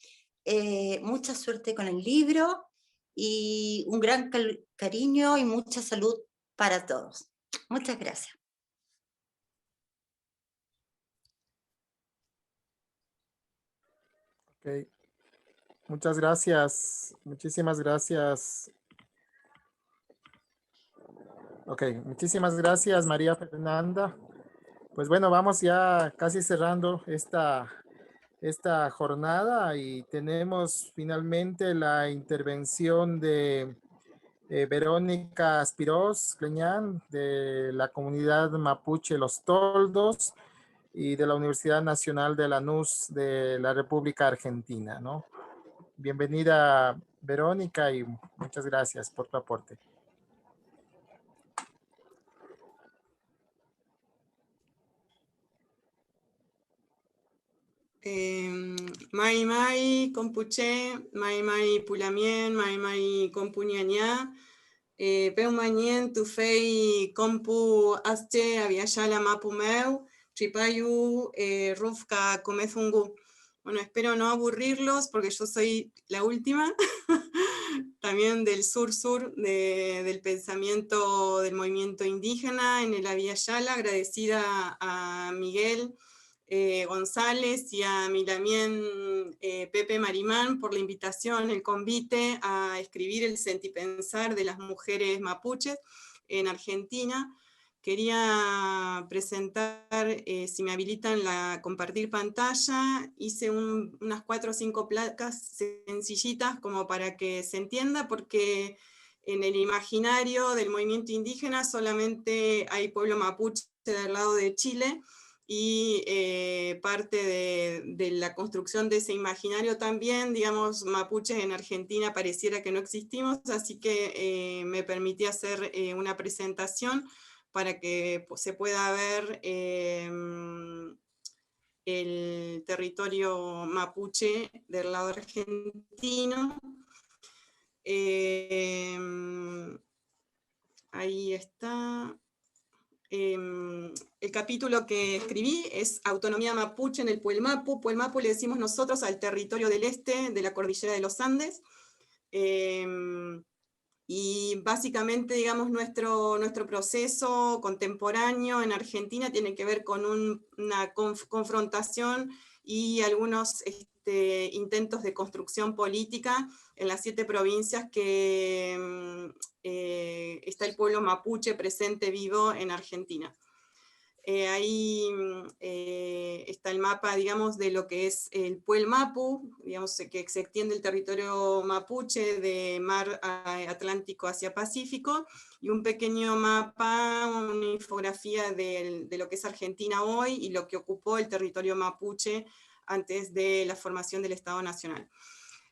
mucha suerte con el libro y un gran cariño y mucha salud para todos. Muchas gracias. Okay. Muchas gracias. Muchísimas gracias. Ok, muchísimas gracias, María Fernanda. Pues bueno, vamos ya casi cerrando esta jornada y tenemos finalmente la intervención de Verónica Aspiros Cleñán, de la comunidad mapuche Los Toldos y de la Universidad Nacional de Lanús de la República Argentina, ¿no? Bienvenida, Verónica, y muchas gracias por tu aporte. Mai Mai Compuche, Mai Mai Pulamien, Mai Mai Compuñañá, Peumañen, Tufei, Compu, Asche, Aviala, Mapumeu, Chipayu, Rufka, Comezungu. Bueno, espero no aburrirlos porque yo soy la última, también del sur-sur del pensamiento del movimiento indígena en el Aviala, agradecida a Miguel González y a Milamien Pepe Marimán por la invitación, el convite a escribir el sentipensar de las mujeres mapuches en Argentina. Quería presentar, si me habilitan, compartir pantalla. Hice unas 4 o 5 placas sencillitas como para que se entienda, porque en el imaginario del movimiento indígena solamente hay pueblo mapuche del lado de Chile, y parte de la construcción de ese imaginario también, digamos, mapuches en Argentina pareciera que no existimos, así que me permití hacer una presentación para que se pueda ver el territorio mapuche del lado argentino. Ahí está. El capítulo que escribí es Autonomía Mapuche en el Puelmapu. Puelmapu le decimos nosotros al territorio del este de la cordillera de los Andes. Y básicamente, digamos, nuestro proceso contemporáneo en Argentina tiene que ver con una confrontación y algunos intentos de construcción política en las 7 provincias que está el pueblo mapuche presente vivo en Argentina. Ahí está el mapa, digamos, de lo que es el Puelmapu, digamos, que se extiende el territorio mapuche de mar Atlántico hacia Pacífico, y un pequeño mapa, una infografía de lo que es Argentina hoy y lo que ocupó el territorio mapuche antes de la formación del Estado Nacional.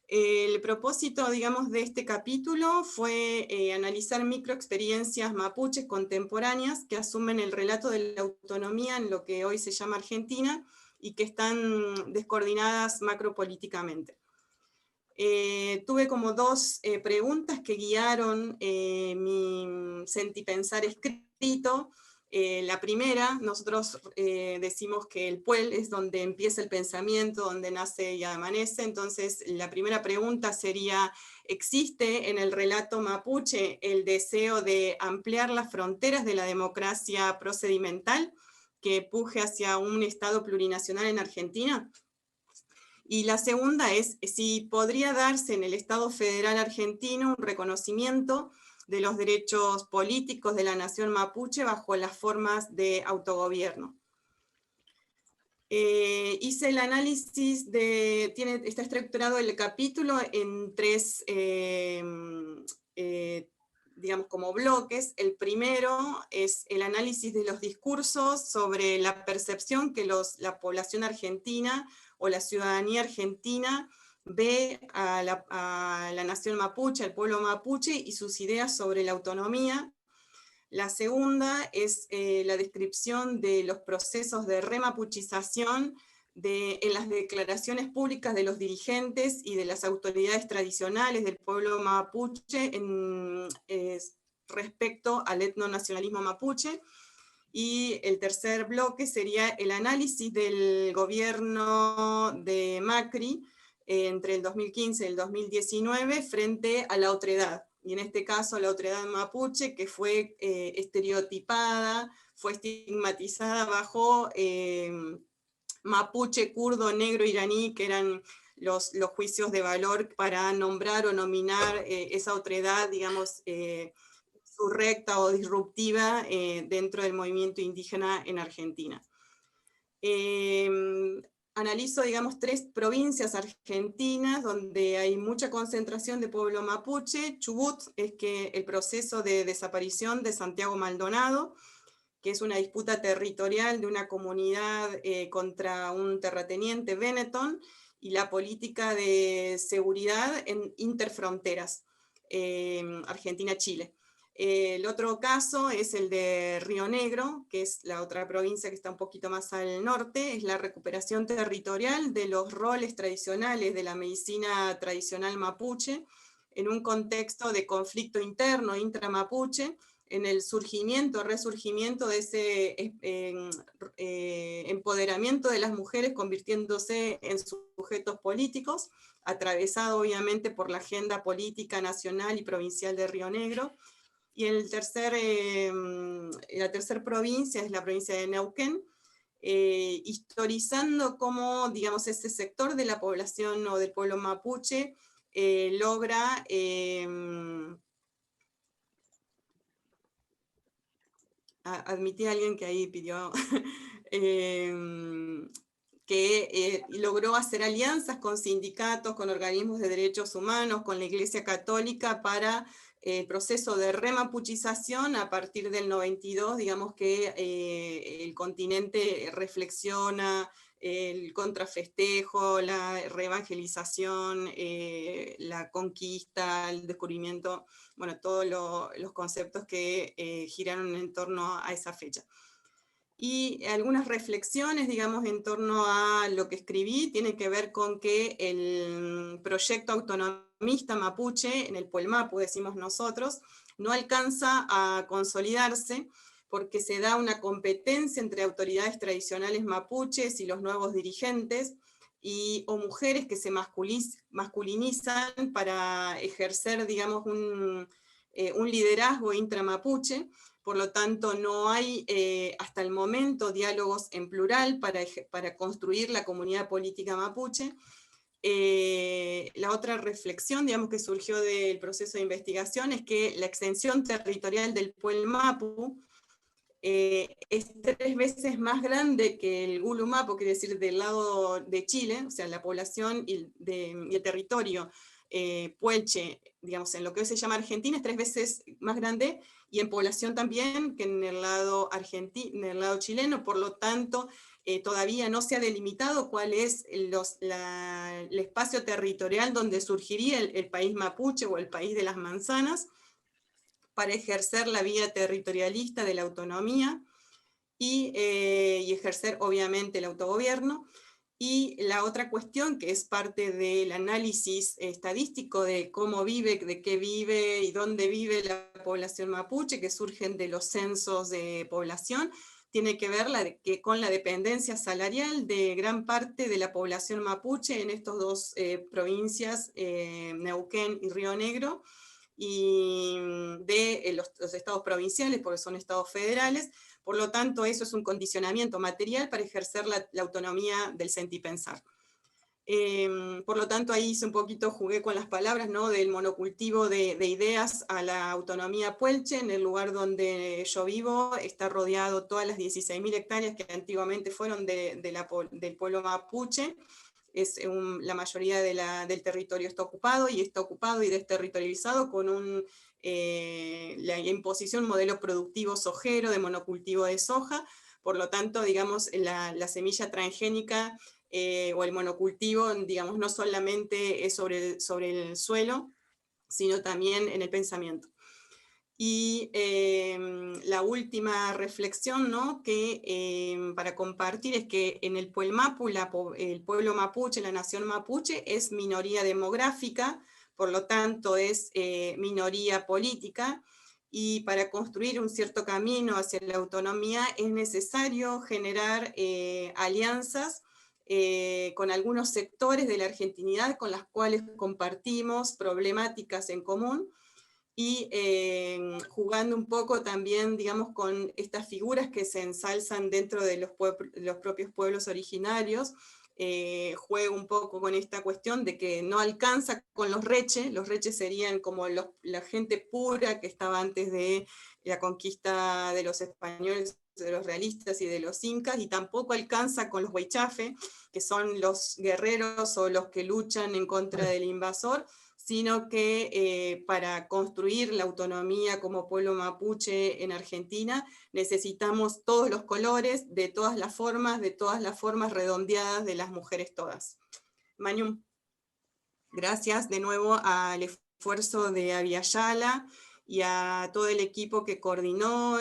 El propósito, digamos, de este capítulo fue analizar microexperiencias mapuches contemporáneas que asumen el relato de la autonomía en lo que hoy se llama Argentina y que están descoordinadas macropolíticamente. Tuve como 2 preguntas que guiaron mi sentipensar escrito. La primera, nosotros decimos que el puel es donde empieza el pensamiento, donde nace y amanece, entonces la primera pregunta sería, ¿existe en el relato mapuche el deseo de ampliar las fronteras de la democracia procedimental que puje hacia un Estado plurinacional en Argentina? Y la segunda es si podría darse en el Estado federal argentino un reconocimiento de los derechos políticos de la nación mapuche bajo las formas de autogobierno. Hice el análisis está estructurado el capítulo en 3, digamos, como bloques. El primero es el análisis de los discursos sobre la percepción que la población argentina o la ciudadanía argentina ve a la nación mapuche, al pueblo mapuche y sus ideas sobre la autonomía. La segunda es la descripción de los procesos de remapuchización en las declaraciones públicas de los dirigentes y de las autoridades tradicionales del pueblo mapuche respecto al etnonacionalismo mapuche. Y el tercer bloque sería el análisis del gobierno de Macri entre el 2015 y el 2019 frente a la otredad. Y en este caso la otredad mapuche, que fue estereotipada, fue estigmatizada bajo mapuche, kurdo, negro, iraní, que eran los juicios de valor para nombrar o nominar esa otredad, digamos, surrecta o disruptiva dentro del movimiento indígena en Argentina. Analizo, digamos, 3 provincias argentinas donde hay mucha concentración de pueblo mapuche. Chubut es que el proceso de desaparición de Santiago Maldonado, que es una disputa territorial de una comunidad contra un terrateniente Benetton, y la política de seguridad en interfronteras, Argentina-Chile. El otro caso es el de Río Negro, que es la otra provincia que está un poquito más al norte, es la recuperación territorial de los roles tradicionales de la medicina tradicional mapuche, en un contexto de conflicto interno, intra-mapuche, en el surgimiento, resurgimiento de ese empoderamiento de las mujeres convirtiéndose en sujetos políticos, atravesado obviamente por la agenda política nacional y provincial de Río Negro. Y la tercera provincia es la provincia de Neuquén, historizando cómo, digamos, ese sector de la población o del pueblo mapuche logra admití a alguien que ahí pidió, que logró hacer alianzas con sindicatos, con organismos de derechos humanos, con la Iglesia Católica para el proceso de remapuchización a partir del 92, digamos que el continente reflexiona el contrafestejo, la reevangelización, la conquista, el descubrimiento, bueno, todos los conceptos que giraron en torno a esa fecha. Y algunas reflexiones, digamos, en torno a lo que escribí, tienen que ver con que el proyecto autonomista mapuche, en el Puelmapu decimos nosotros, no alcanza a consolidarse porque se da una competencia entre autoridades tradicionales mapuches y los nuevos dirigentes, o mujeres que se masculinizan para ejercer, digamos, un liderazgo intramapuche. Por lo tanto, no hay hasta el momento diálogos en plural para construir la comunidad política mapuche. La otra reflexión, digamos, que surgió del proceso de investigación es que la extensión territorial del Puelmapu es 3 veces más grande que el Gulumapu, quiere decir del lado de Chile, o sea, la población y el territorio puelche, digamos, en lo que hoy se llama Argentina, es 3 veces más grande, y en población también que en el lado argentino, en el lado chileno. Por lo tanto, todavía no se ha delimitado cuál es el espacio territorial donde surgiría el país mapuche o el país de las manzanas, para ejercer la vía territorialista de la autonomía y ejercer obviamente el autogobierno. Y la otra cuestión, que es parte del análisis estadístico de cómo vive, de qué vive y dónde vive la población mapuche, que surgen de los censos de población, tiene que ver con la dependencia salarial de gran parte de la población mapuche en estas 2 provincias, Neuquén y Río Negro, y de los estados provinciales, porque son estados federales. Por lo tanto, eso es un condicionamiento material para ejercer la autonomía del sentipensar. Por lo tanto, ahí hice un poquito, jugué con las palabras, ¿no?, del monocultivo de ideas a la autonomía puelche. En el lugar donde yo vivo está rodeado todas las 16.000 hectáreas que antiguamente fueron del pueblo mapuche. La mayoría del territorio está ocupado y desterritorializado con la imposición modelo productivo sojero de monocultivo de soja. Por lo tanto, digamos, la semilla transgénica o el monocultivo, digamos, no solamente es sobre el suelo, sino también en el pensamiento. Y la última reflexión, ¿no?, que para compartir, es que en el Puelmapu, el pueblo mapuche, la nación mapuche, es minoría demográfica, por lo tanto es minoría política, y para construir un cierto camino hacia la autonomía es necesario generar alianzas con algunos sectores de la argentinidad con las cuales compartimos problemáticas en común, y jugando un poco también, digamos, con estas figuras que se ensalzan dentro de los propios pueblos originarios. Juego un poco con esta cuestión de que no alcanza con los reches serían como la gente pura que estaba antes de la conquista de los españoles, de los realistas y de los incas, y tampoco alcanza con los huaychafe, que son los guerreros o los que luchan en contra del invasor, sino que para construir la autonomía como pueblo mapuche en Argentina necesitamos todos los colores, de todas las formas redondeadas de las mujeres todas. Mañum, gracias de nuevo al esfuerzo de Abya Yala y a todo el equipo que coordinó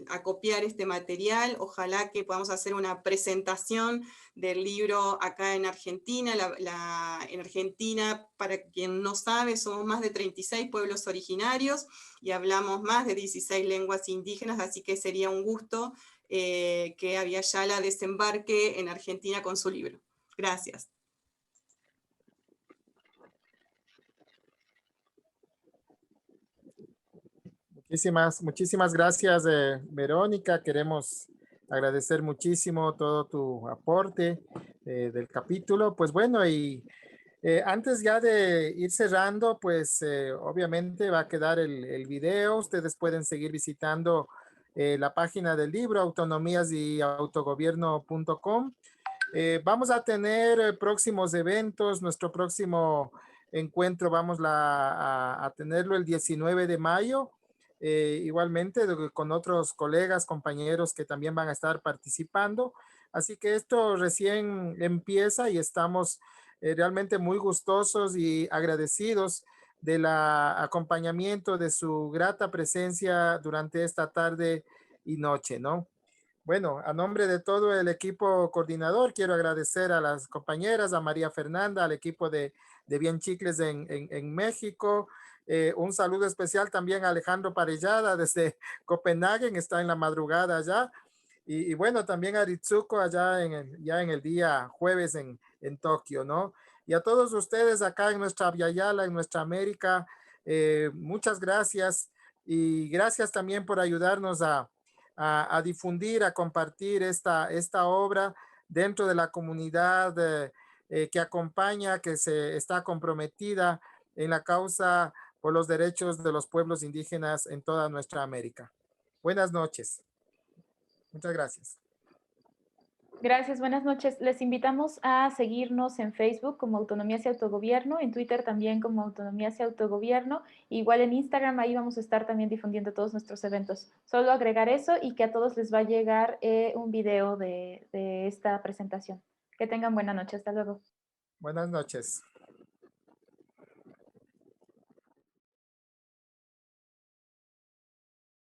acopiar este material. Ojalá que podamos hacer una presentación del libro acá en Argentina. En Argentina, para quien no sabe, somos más de 36 pueblos originarios y hablamos más de 16 lenguas indígenas, así que sería un gusto que Abya-Yala desembarque en Argentina con su libro. Gracias. Muchísimas gracias, Verónica. Queremos agradecer muchísimo todo tu aporte del capítulo. Pues bueno, y antes ya de ir cerrando, pues obviamente va a quedar el video. Ustedes pueden seguir visitando la página del libro, autonomíasyautogovierno.com. Vamos a tener próximos eventos. Nuestro próximo encuentro vamos a tenerlo el 19 de mayo. Igualmente con otros colegas, compañeros que también van a estar participando. Así que esto recién empieza y estamos realmente muy gustosos y agradecidos del acompañamiento, de su grata presencia durante esta tarde y noche, ¿no? Bueno, a nombre de todo el equipo coordinador, quiero agradecer a las compañeras, a María Fernanda, al equipo de Bien Chicles en México. Un saludo especial también a Alejandro Parellada desde Copenhague, está en la madrugada allá. Y bueno, también a Ritsuko allá ya en el día jueves en Tokio, ¿no? Y a todos ustedes acá en nuestra Abya-Yala, en nuestra América, muchas gracias. Y gracias también por ayudarnos a difundir, a compartir esta obra dentro de la comunidad que acompaña, que se está comprometida en la causa por los derechos de los pueblos indígenas en toda nuestra América. Buenas noches. Muchas gracias. Gracias, buenas noches. Les invitamos a seguirnos en Facebook como Autonomías y Autogobierno, en Twitter también como Autonomías y Autogobierno, igual en Instagram, ahí vamos a estar también difundiendo todos nuestros eventos. Solo agregar eso y que a todos les va a llegar un video de esta presentación. Que tengan buena noche, hasta luego. Buenas noches.